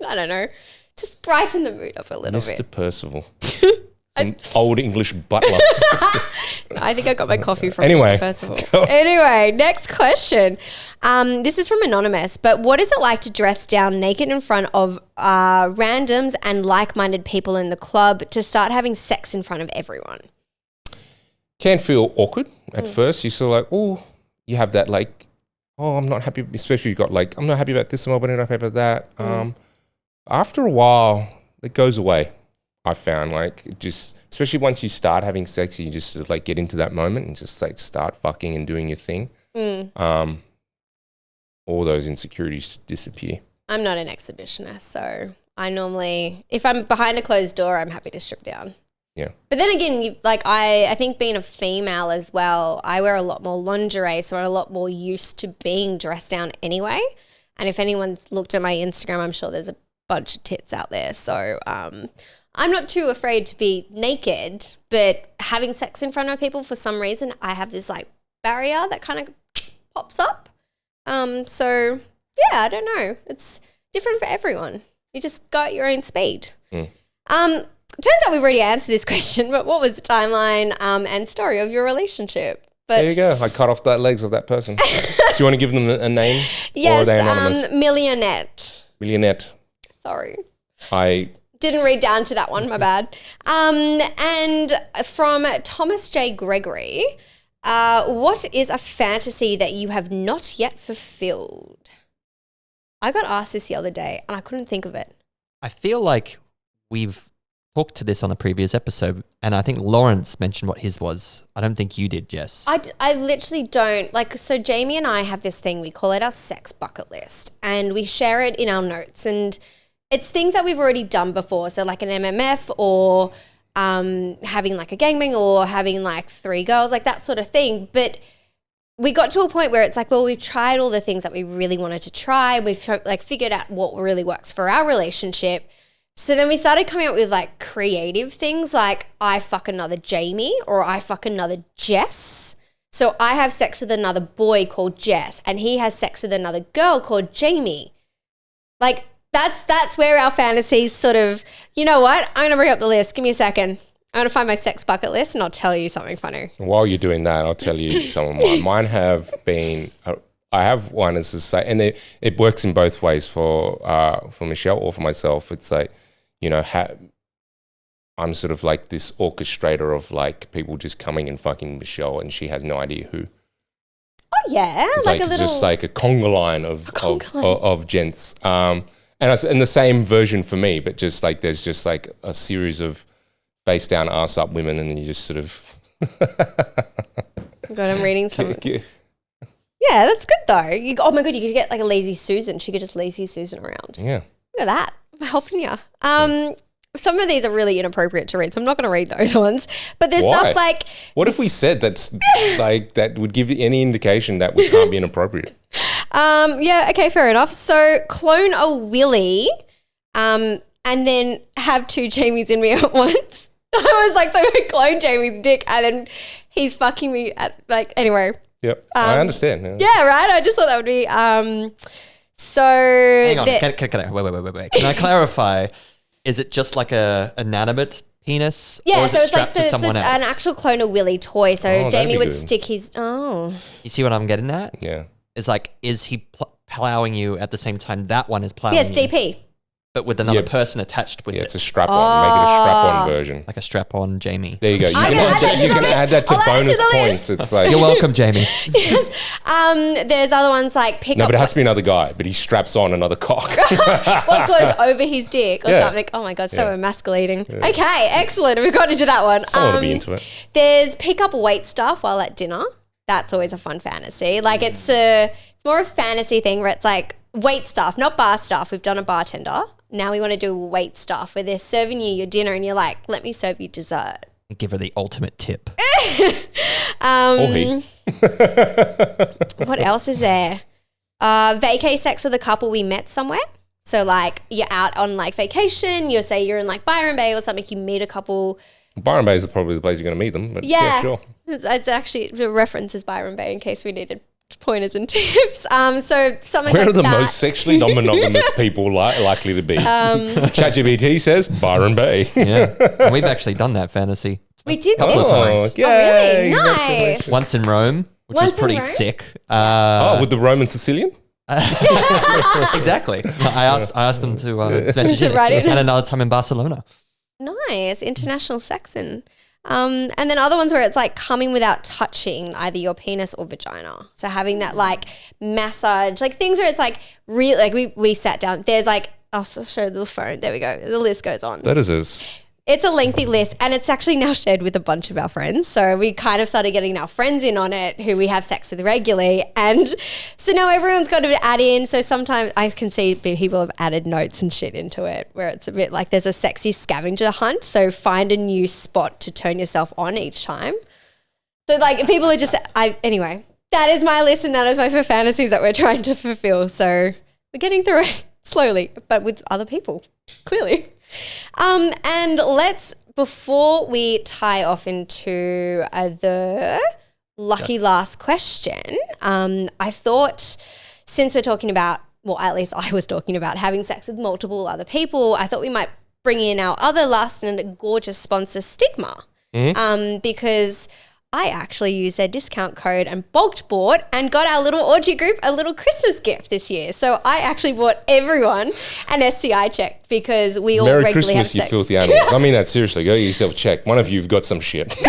I don't know. Just brighten the mood up a little bit.
Mr. Percival. Some old English butler.
I think I got my coffee from Mr. Percival. Anyway, next question. This is from Anonymous, but what is it like to dress down naked in front of randoms and like-minded people in the club to start having sex in front of everyone?
Can feel awkward at first. You're sort of like, oh, you have that like, oh, I'm not happy, especially you got like, I'm not happy about this, I'm not happy about that. After a while, it goes away. I found like just, especially once you start having sex, you just sort of like get into that moment and just like start fucking and doing your thing. All those insecurities disappear. I'm
not an exhibitionist, so I normally, if I'm behind a closed door, I'm happy to strip down.
Yeah.
But then again, I think being a female as well, I wear a lot more lingerie, so I'm a lot more used to being dressed down anyway. And if anyone's looked at my Instagram, I'm sure there's a bunch of tits out there. So, I'm not too afraid to be naked, but having sex in front of people, for some reason, I have this like barrier that kind of pops up. So yeah, I don't know. It's different for everyone. You just go at your own speed. Turns out we've already answered this question, but what was the timeline and story of your relationship? But
there you go. I cut off the legs of that person. Do you want to give them a name?
Yes,
or are they anonymous?
Millionette. Sorry. I didn't read down to that one, my bad. And from Thomas J. Gregory, what is a fantasy that you have not yet fulfilled? I got asked this the other day and I couldn't think of it.
I feel like we've talked to this on the previous episode and I think Lawrence mentioned what his was. I don't think you did, Jess.
I literally don't. So Jamie and I have this thing, we call it our sex bucket list and we share it in our notes and it's things that we've already done before. So like an MMF or having like a gangbang or having like 3 girls, like that sort of thing. But we got to a point where it's like, well, we've tried all the things that we really wanted to try. We've like figured out what really works for our relationship. So then we started coming up with like creative things like I fuck another Jamie or I fuck another Jess. So I have sex with another boy called Jess and he has sex with another girl called Jamie. Like, That's where our fantasies sort of, you know what? I'm going to bring up the list. Give me a second. I'm going to find my sex bucket list and I'll tell you something funny.
While you're doing that, I'll tell you some of mine. Mine have been, I have one as a say, and it works in both ways for Michelle or for myself. It's like, you know, I'm sort of like this orchestrator of like people just coming and fucking Michelle and she has no idea who.
Oh yeah.
It's just like a conga line of gents. And the same version for me, but just like there's just like a series of face down, ass up women, and then you just sort of.
God, I'm reading some. Yeah, that's good though. Oh my God, you could get like a lazy Susan. She could just lazy Susan around.
Yeah.
Look at that. I'm helping you. Some of these are really inappropriate to read, so I'm not going to read those ones. But there's stuff like...
What if we said that's like that would give you any indication that we can't be inappropriate?
Yeah, okay, fair enough. So clone a Willy and then have 2 Jamies in me at once. I was like, so I clone Jamie's dick and then he's fucking me at anyway.
Yep, I understand.
Yeah, right? I just thought that would be... So...
Hang on, wait. Can I clarify... Is it just like a inanimate penis?
Yeah,
or is
so
it
it's like
to someone else?
An actual clone of Willy toy. So Jamie would stick his. Oh,
you see what I'm getting at?
Yeah.
It's like, is he plowing you at the same time that one is plowing?
Yeah, it's DP.
But with another person attached with it.
Yeah, it's a strap-on. Make it a strap-on version.
Like a strap-on Jamie.
There you go. You can add that to bonus points. It's like
you're welcome, Jamie.
Yes. There's other ones like pick up.
No, but it has to be another guy, but he straps on another cock.
What goes over his dick or something. Oh my God, so emasculating. Yeah. Okay, excellent. We've got into that one.
Someone will be into it.
There's pick up weight stuff while at dinner. That's always a fun fantasy. Like it's more a fantasy thing where it's like weight stuff, not bar stuff. We've done a bartender. Now we want to do weight stuff where they're serving you your dinner and you're like, let me serve you dessert.
Give her the ultimate tip.
What else is there? Vacay sex with a couple we met somewhere. So like you're out on like vacation, you say you're in like Byron Bay or something, you meet a couple.
Byron Bay is probably the place you're going to meet them, but yeah sure.
It's actually, the reference is Byron Bay in case we needed pointers and tips. So something
Where
like
are the
that.
most sexually non-monogamous people likely to be? ChatGPT says Byron Bay.
Yeah. And we've actually done that fantasy.
We did
Couple
this.
of times.
Really?
Yay,
Nice.
Once in Rome, which
Once
was
in
pretty
Rome?
sick.
with the Roman Sicilian?
Exactly. I asked them to message
To
in.
write in.
And another time in Barcelona.
Nice. International Saxon. And then other ones where it's like coming without touching either your penis or vagina. So having that like massage, like things where it's like real, like we sat down. There's like, I'll show the phone. There we go. The list goes on.
That is
It's a lengthy list, and it's actually now shared with a bunch of our friends. So we kind of started getting our friends in on it who we have sex with regularly. And so now everyone's got to add in. So sometimes I can see people have added notes and shit into it where it's a bit like there's a sexy scavenger hunt. So find a new spot to turn yourself on each time. So like people are just, anyway, that is my list and that is my fantasies that we're trying to fulfill. So we're getting through it slowly, but with other people, clearly. And before we tie off into the lucky last question, I thought since we're talking about, well, at least I was talking about having sex with multiple other people, I thought we might bring in our other last and gorgeous sponsor, Stigma, because I actually used their discount code and bulked bought and got our little orgy group a little Christmas gift this year. So I actually bought everyone an STI check because we all regularly
Christmas,
have sex.
you filthy animals. I mean that seriously. Go get yourself checked. One of you've got some shit.
But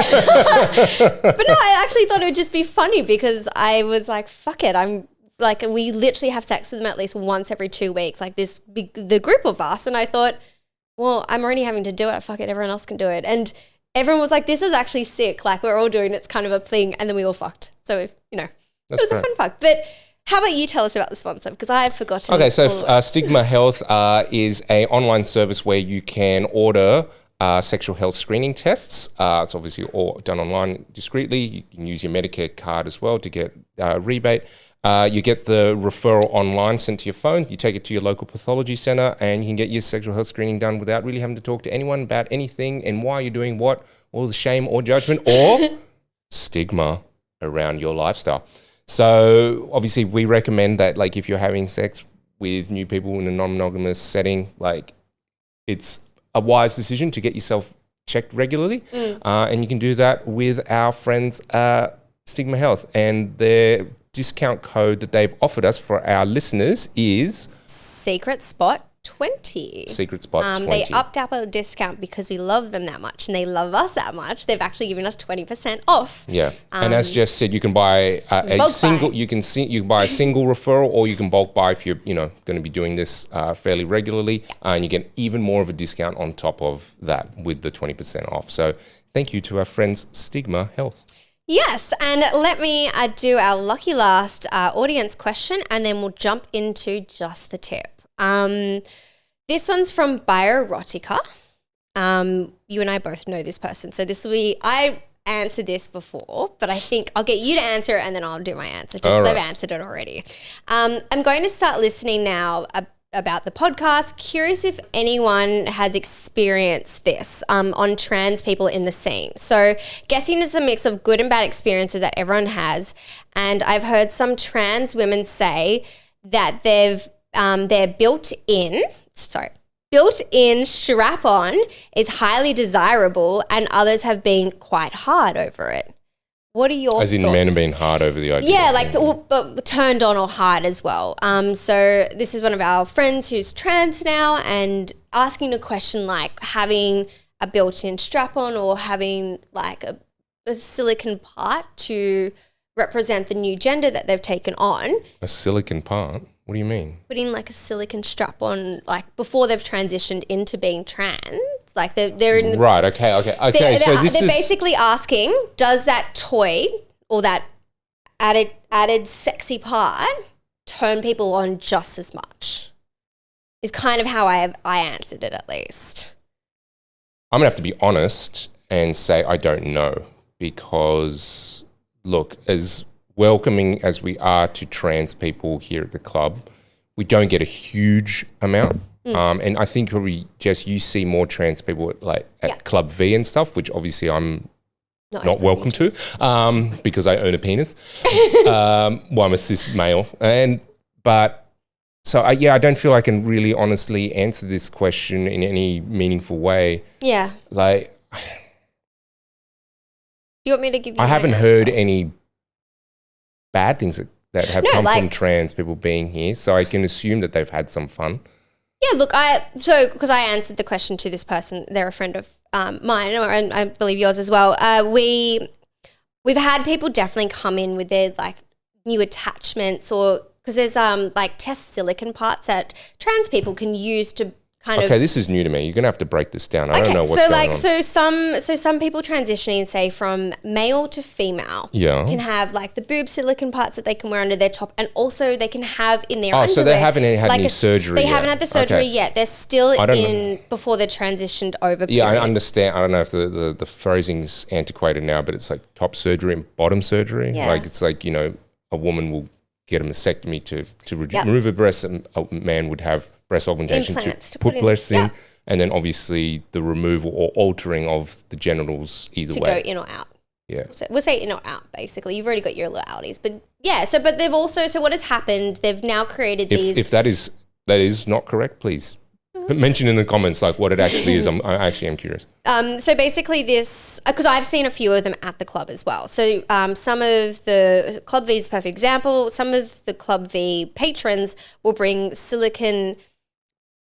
no, I actually thought it would just be funny because I was like, fuck it. I'm like, we literally have sex with them at least once every 2 weeks, like the group of us. And I thought, well, I'm already having to do it. Fuck it. Everyone else can do it. And everyone was like, this is actually sick. Like we're all doing it. It's kind of a thing. And then we all fucked. So, it was a fun fuck. But how about you tell us about the sponsor? Because I have forgotten.
Okay, so Stigma Health is a online service where you can order sexual health screening tests. It's obviously all done online discreetly. You can use your Medicare card as well to get rebate. You get the referral online sent to your phone. You take it to your local pathology center and you can get your sexual health screening done without really having to talk to anyone about anything and why you're doing what, or the shame or judgment or stigma around your lifestyle. So obviously we recommend that like if you're having sex with new people in a non-monogamous setting, like it's a wise decision to get yourself checked regularly. And you can do that with our friends Stigma Health, and their discount code that they've offered us for our listeners is
Secret Spot 20.
Secret Spot 20.
They upped our discount because we love them that much and they love us that much. They've actually given us 20% off.
Yeah, and as Jess said, you can buy a single. You can buy a single referral, or you can bulk buy if you're going to be doing this fairly regularly, and you get even more of a discount on top of that with the 20% off. So thank you to our friends Stigma Health.
Yes, and let me do our lucky last audience question, and then we'll jump into just the tip. This one's from Bioerotica. You and I both know this person, so this will be. I answered this before, but I think I'll get you to answer it, and then I'll do my answer just because I've answered it already. I'm going to start listening now about the podcast. Curious if anyone has experienced this on trans people in the scene. So guessing it's a mix of good and bad experiences that everyone has. And I've heard some trans women say that their built-in strap-on is highly desirable and others have been quite hard over it. What are your thoughts?
As in men have been hard over the idea.
Yeah, like but turned on or hard as well. So this is one of our friends who's trans now and asking a question like having a built-in strap-on or having like a silicone part to represent the new gender that they've taken on.
A silicone part? What do you mean?
Putting like a silicone strap-on like before they've transitioned into being trans. Like they're in
right. Okay.
They're basically asking, does that toy or that added sexy part turn people on just as much? Is kind of how I answered it at least.
I'm gonna have to be honest and say I don't know because look, as welcoming as we are to trans people here at the club, we don't get a huge amount. And I think probably, Jess, you see more trans people at Club V and stuff, which obviously I'm not welcome to, because I own a penis. Well, I'm a cis male, so I don't feel I can really honestly answer this question in any meaningful way.
Yeah.
Like,
do you want me to give you?
I haven't heard any bad things that have come from trans people being here, so I can assume that they've had some fun.
Yeah, look, because I answered the question to this person, they're a friend of mine, and I believe yours as well. We've had people definitely come in with their like new attachments, or because there's like test silicone parts that trans people can use to kind of.
Okay, this is new to me. You're gonna have to break this down. I don't know what's going on.
So some people transitioning, say from male to female, can have like the boob silicone parts that they can wear under their top, and also they can have in their underwear.
So they haven't had any surgery.
They haven't had the surgery yet. They're still before they're transitioned over.
Yeah, I understand. I don't know if the phrasing's antiquated now, but it's like top surgery and bottom surgery. Yeah. Like it's like, a woman will get a mastectomy to remove a breast, and a man would have breast augmentation to put breasts in, and then obviously the removal or altering of the genitals either way.
To go in or out.
Yeah.
So we'll say in or out, basically. You've already got your little outies. But yeah, but they've also, so what has happened, they've now created these.
If that is not correct, please mention in the comments like what it actually is. I actually am curious.
So basically this, because I've seen a few of them at the club as well. So some of the Club V is a perfect example. Some of the Club V patrons will bring silicone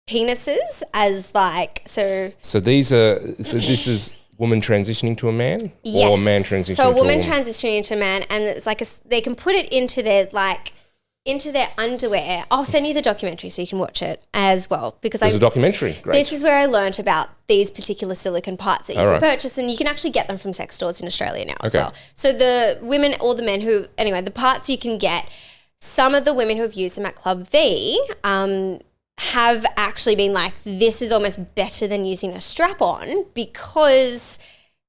penises as like, so this is woman transitioning to a man? Yes.
Or a man transitioning to a woman?
So woman transitioning into a man, and it's like they can put it into their underwear. I'll send you the documentary so you can watch it as well. Because
there's a documentary. Great.
This is where I learnt about these particular silicone parts that you can purchase, and you can actually get them from sex stores in Australia now as well. So the women or the men the parts you can get, some of the women who have used them at Club V have actually been like, this is almost better than using a strap-on, because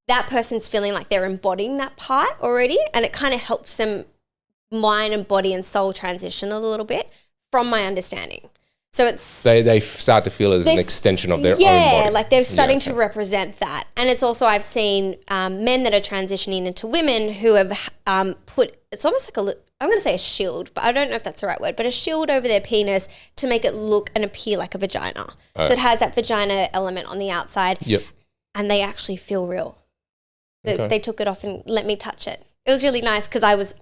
that person's feeling like they're embodying that part already, and it kind of helps them mind and body and soul transition a little bit, from my understanding. So it's
they start to feel as an extension of their own body.
Yeah, like they're starting to represent that. And it's also, I've seen men that are transitioning into women who have put, it's almost like I'm going to say a shield, but I don't know if that's the right word, but a shield over their penis to make it look and appear like a vagina. So it has that vagina element on the outside.
Yep.
And they actually feel real. They took it off and let me touch it. It was really nice because I was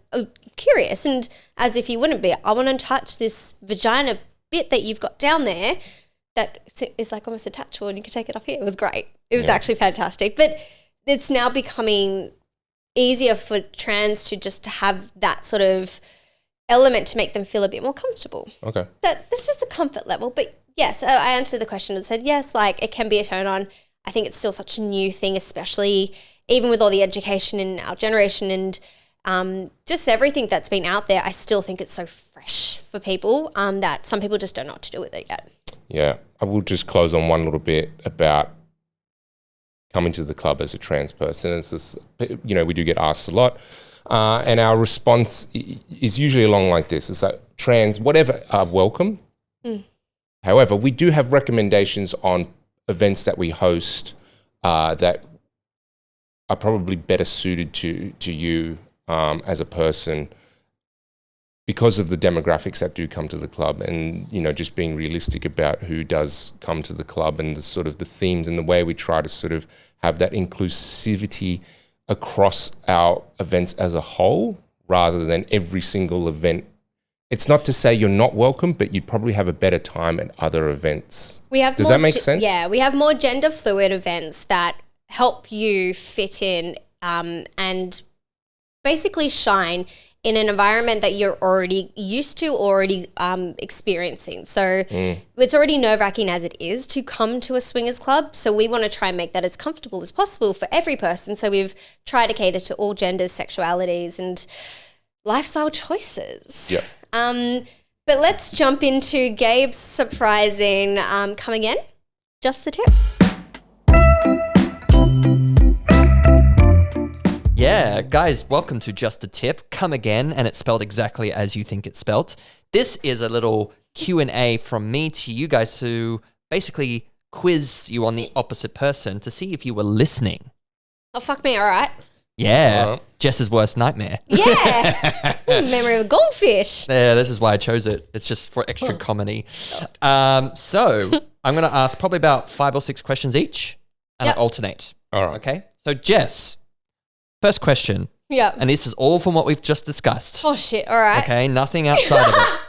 curious, and as if you wouldn't be, I want to touch this vagina bit that you've got down there that is like almost attachable, and you can take it off here. It was great. It was actually fantastic. But it's now becoming easier for trans to just have that sort of element to make them feel a bit more comfortable.
Okay.
That's just a comfort level. But yes, I answered the question and said, yes, like it can be a turn on. I think it's still such a new thing, especially even with all the education in our generation and just everything that's been out there. I still think it's so fresh for people that some people just don't know what to do with it yet.
Yeah. I will just close on one little bit about coming to the club as a trans person. It's just, we do get asked a lot. And our response is usually along like this. It's like, trans, whatever, are welcome. However, we do have recommendations on events that we host that are probably better suited to you as a person, because of the demographics that do come to the club, and just being realistic about who does come to the club, and the sort of the themes and the way we try to sort of have that inclusivity across our events as a whole, rather than every single event. It's not to say you're not welcome, but you'd probably have a better time at other events. Does that make sense?
Yeah, we have more gender fluid events that help you fit in and basically shine in an environment that you're already used to, already experiencing. So it's already nerve-wracking as it is to come to a swingers club. So we want to try and make that as comfortable as possible for every person. So we've tried to cater to all genders, sexualities, and lifestyle choices.
Yeah.
But let's jump into Gabe's surprising come again, just the tip.
Yeah, guys, welcome to Just a Tip. Come again, and it's spelled exactly as you think it's spelled. This is a little Q&A from me to you guys to basically quiz you on the opposite person to see if you were listening.
Oh, fuck me, all right.
Yeah.
Alright.
Jess's worst nightmare.
Yeah. Memory of a goldfish.
Yeah, this is why I chose it. It's just for extra comedy. So I'm going to ask probably about 5 or 6 questions each and I alternate.
All right.
Okay. So Jess, first question.
Yeah.
And this is all from what we've just discussed.
Oh, shit. All right.
Okay. Nothing outside of it.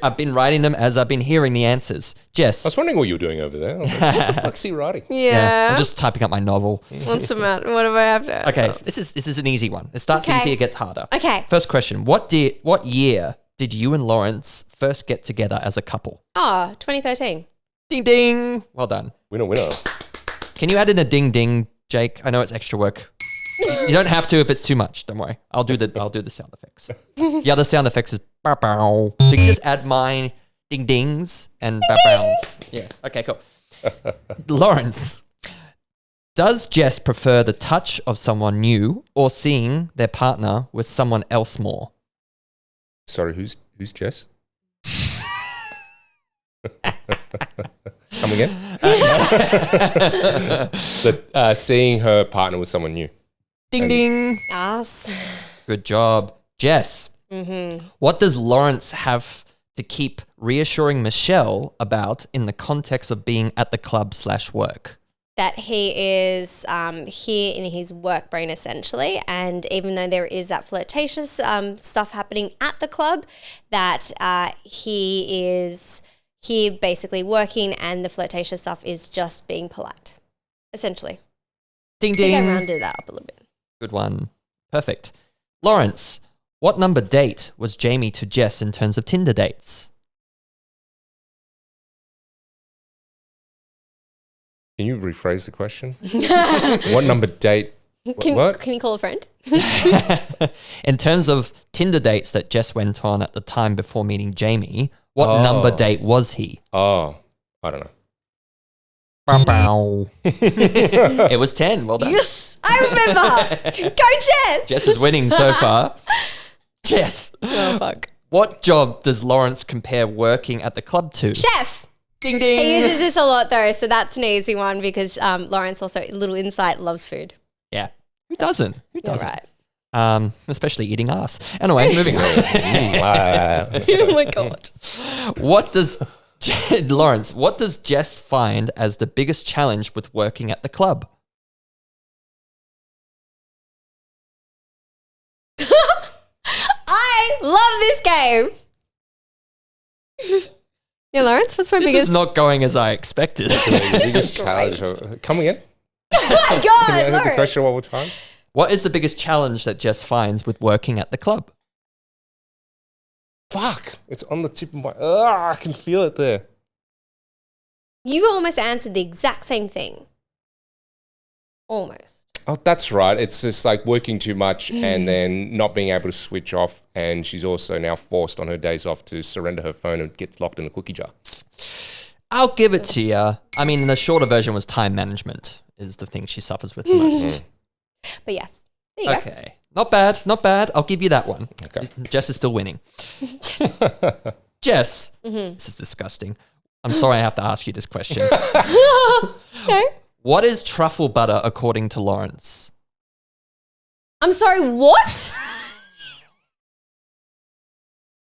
I've been writing them as I've been hearing the answers. Jess.
I was wondering what you were doing over there. I was like, what the fuck's he writing?
Yeah.
I'm just typing up my novel.
What's the matter? What do I have to?
Okay. This is an easy one. It starts easy, it gets harder.
Okay.
First question. What year did you and Lawrence first get together as a couple?
Oh, 2013.
Ding ding. Well done.
Winner.
Can you add in a ding ding, Jake? I know it's extra work. You don't have to if it's too much. Don't worry. I'll do the sound effects. The other sound effects is bow bow. So you can just add my ding dings and bow bows. Yeah. Okay, cool. Lawrence, does Jess prefer the touch of someone new or seeing their partner with someone else more?
Sorry, who's Jess? Come again? Seeing her partner with someone new.
Ding ding.
Yes.
Good job. Jess, what does Lawrence have to keep reassuring Michelle about in the context of being at the club/work?
That he is here in his work brain, essentially. And even though there is that flirtatious stuff happening at the club, that he is here basically working and the flirtatious stuff is just being polite, essentially.
Ding
I think
ding.
I rounded that up a little bit.
Good one. Perfect. Lawrence, what number date was Jamie to Jess in terms of Tinder dates?
Can you rephrase the question? What number date? What?
Can you call a friend?
In terms of Tinder dates that Jess went on at the time before meeting Jamie, what number date was he?
Oh, I don't know.
Bow, bow. It was 10. Well done.
Yes, I remember. Go Jess.
Jess is winning so far. Jess.
Oh, fuck.
What job does Lawrence compare working at the club to?
Chef.
Ding ding.
He uses this a lot though, so that's an easy one because Lawrence also, little insight, loves food.
Yeah. Who doesn't? Who doesn't?
Right.
Especially eating ass. Anyway, moving on.
Oh my God.
Lawrence, what does Jess find as the biggest challenge with working at the club?
I love this game. Yeah, Lawrence, what's my
This
biggest?
is not going as I expected.
Biggest challenge. Come again?
Oh my
Can
God,
you answer the
Lawrence.
question one more time?
What is the biggest challenge that Jess finds with working at the club?
Fuck. It's on the tip of my... I can feel it there.
You almost answered the exact same thing. Almost.
Oh, that's right. It's just like working too much and then not being able to switch off. And she's also now forced on her days off to surrender her phone and gets locked in a cookie jar.
I'll give it to you. I mean, the shorter version was time management is the thing she suffers with the most.
But yes, there you go.
Okay. Not bad. Not bad. I'll give you that one.
Okay.
Jess is still winning. Jess, this is disgusting. I'm sorry I have to ask you this question.
Okay.
What is truffle butter according to Lawrence?
I'm sorry, what?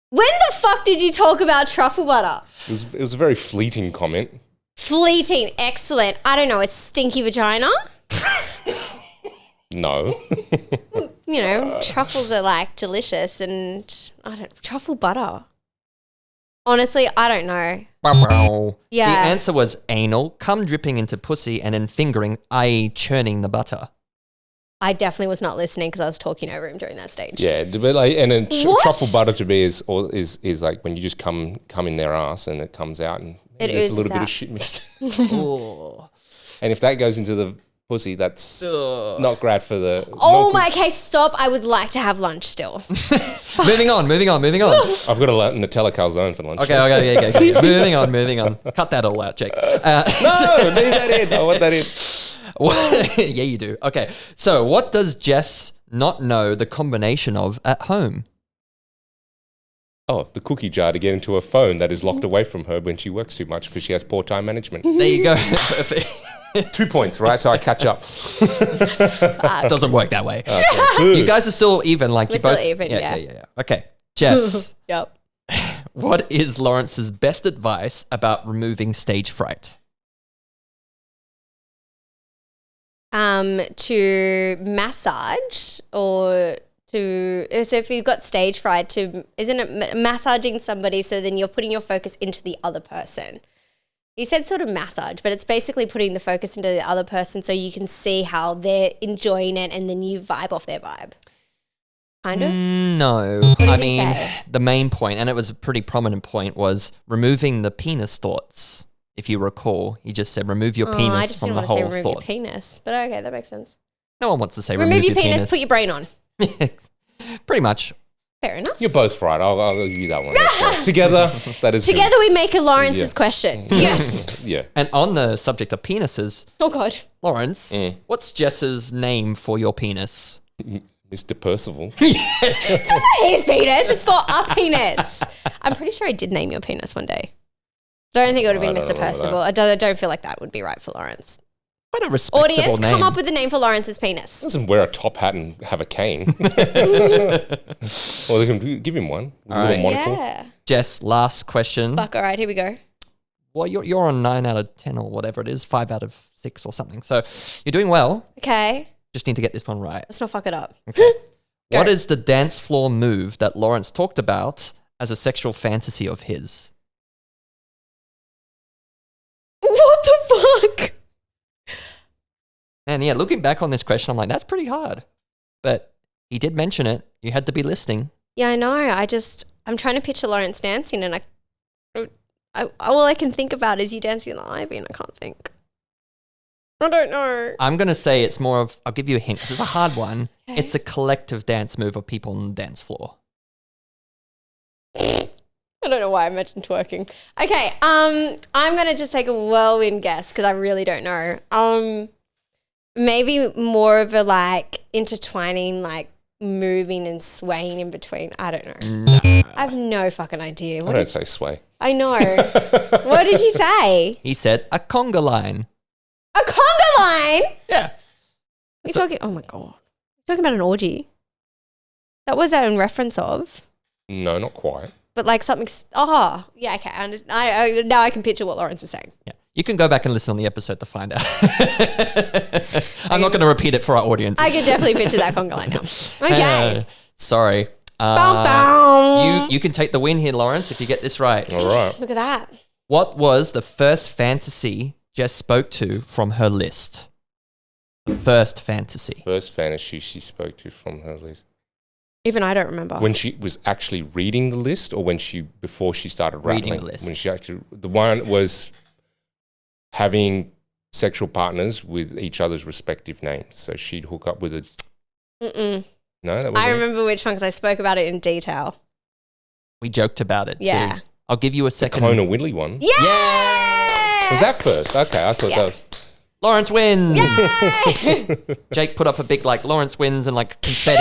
When the fuck did you talk about truffle butter?
It was a very fleeting comment.
Fleeting, excellent. I don't know, a stinky vagina?
No.
You know, truffles are like delicious and truffle butter. Honestly, I don't know. Yeah.
The answer was anal, cum dripping into pussy, and then fingering, i.e. churning the butter.
I definitely was not listening because I was talking over him during that stage.
Yeah, but like, and then
What?
truffle butter to me is like when you just come in their ass and it comes out and
It
there's a
oozes
little bit
out.
of shit mixed.
Ooh.
And if that goes into the pussy, that's not great for the...
Oh
not
my, okay, stop. I would like to have lunch still.
Moving on.
I've got a Nutella calzone for lunch.
Okay. Moving on. Cut that all out, Jake.
No, leave that in. I want that in.
Yeah, you do. Okay, so what does Jess not know the combination of at home?
Oh, the cookie jar to get into her phone that is locked away from her when she works too much because she has poor time management.
There you go. Perfect.
2 points, right? So I catch up.
It doesn't work that way. Okay. You guys are still even. Like
We're still even, yeah.
Okay. Jess.
Yep.
What is Lawrence's best advice about removing stage fright?
To massage or so if you've got stage fright, isn't it massaging somebody so then you're putting your focus into the other person? He said sort of massage, but it's basically putting the focus into the other person so you can see how they're enjoying it and then you vibe off their vibe. Kind of?
No. I mean, the main point, and it was a pretty prominent point, was removing the penis thoughts. If you recall, he just said remove your penis from the whole thought. I just didn't want to say remove your
penis, but okay, that makes sense.
No one wants to say
remove your penis, put your brain on.
Pretty much.
Fair enough.
You're both right. I'll give you that one. Right. Together, that is
Together
good.
We make a Lawrence's question. Yes.
Yeah.
And on the subject of penises.
Oh, God.
Lawrence, what's Jess's name for your penis?
Mr. Percival.
It's not his penis. It's for our penis. I'm pretty sure I did name your penis one day. I don't think it would have been Mr. Percival. I don't feel like that would be right for Lawrence.
Quite a respectable
Audience,
name.
come up with a name for Lawrence's penis.
Doesn't wear a top hat and have a cane. Or they can give him one. With a little monocle.
Yeah.
Jess, last question.
Fuck, all right, here we go.
Well, you're on 9 out of 10 or whatever it is, 5 out of 6 or something. So you're doing well.
Okay.
Just need to get this one right.
Let's not fuck it up.
Okay. What is the dance floor move that Lawrence talked about as a sexual fantasy of his?
What the fuck?
And yeah, looking back on this question, I'm like, that's pretty hard. But he did mention it. You had to be listening.
Yeah, I know. I'm trying to picture Lawrence dancing and all I can think about is you dancing in the ivy and I can't think. I don't know.
I'm going to say it's more of, I'll give you a hint. This is a hard one. Okay. It's a collective dance move of people on the dance floor.
I don't know why I mentioned twerking. Okay, I'm going to just take a whirlwind guess because I really don't know. Maybe more of a like intertwining, like moving and swaying in between. I don't know.
No.
I have no fucking idea.
I don't say sway.
I know. What did you say?
He said a conga line.
A conga line?
Yeah.
You're talking, oh my God. You're talking about an orgy. That was that in reference of?
No, not quite.
But like something, yeah, okay. Now I can picture what Lawrence is saying.
Yeah. You can go back and listen on the episode to find out. I'm not going to repeat it for our audience.
I can definitely picture that conga line now. Okay.
Sorry. You can take the win here, Lawrence, if you get this right.
All right.
Look at that.
What was the first fantasy Jess spoke to from her list? The first fantasy.
First fantasy she spoke to from her list.
Even I don't remember.
When she was actually reading the list or before she started
reading
rattling?
The list.
When she actually, the one was having sexual partners with each other's respective names. So she'd hook up with a... No, that wasn't
I remember which one because I spoke about it in detail.
We joked about it too. I'll give you a second.
The Clone Willy one.
Yeah!
Was that first? Okay, I thought that was...
Lawrence wins!
Yay!
Jake put up a big Lawrence wins and confetti.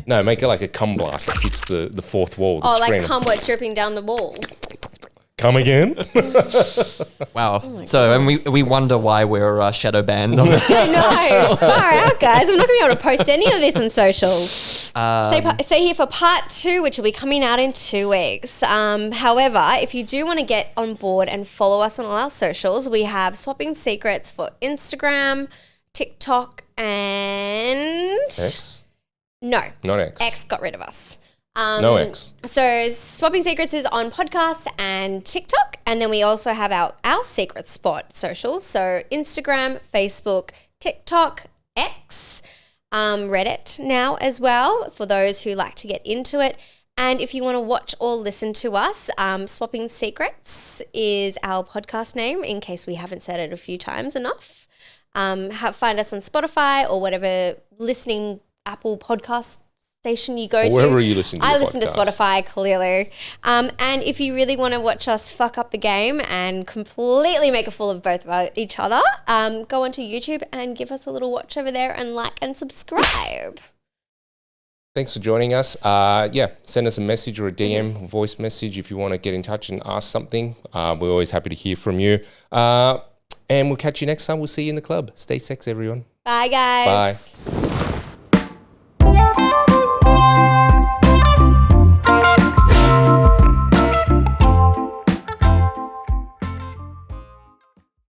No, make it like a cum blast that hits the fourth wall.
Oh, like cum were dripping down the wall.
Come again?
Wow. And we wonder why we're shadow banned on this.
I know. Far out, guys. I'm not going to be able to post any of this on socials. Stay here for part 2, which will be coming out in 2 weeks. However, if you do want to get on board and follow us on all our socials, we have Swapping Secrets for Instagram, TikTok, and...
X?
No.
Not X.
X got rid of us.
No X.
So Swapping Secrets is on podcasts and TikTok. And then we also have our secret spot socials. So Instagram, Facebook, TikTok, X, Reddit now as well for those who like to get into it. And if you want to watch or listen to us, Swapping Secrets is our podcast name in case we haven't said it a few times enough. Find us on Spotify or whatever listening Apple podcast station you go to.
Wherever you listen to
I listen to Spotify, clearly. And if you really want to watch us fuck up the game and completely make a fool of both of each other, go onto YouTube and give us a little watch over there and like and subscribe.
Thanks for joining us. Send us a message or a DM, voice message if you want to get in touch and ask something. We're always happy to hear from you. And we'll catch you next time. We'll see you in the club. Stay sex, everyone.
Bye, guys.
Bye.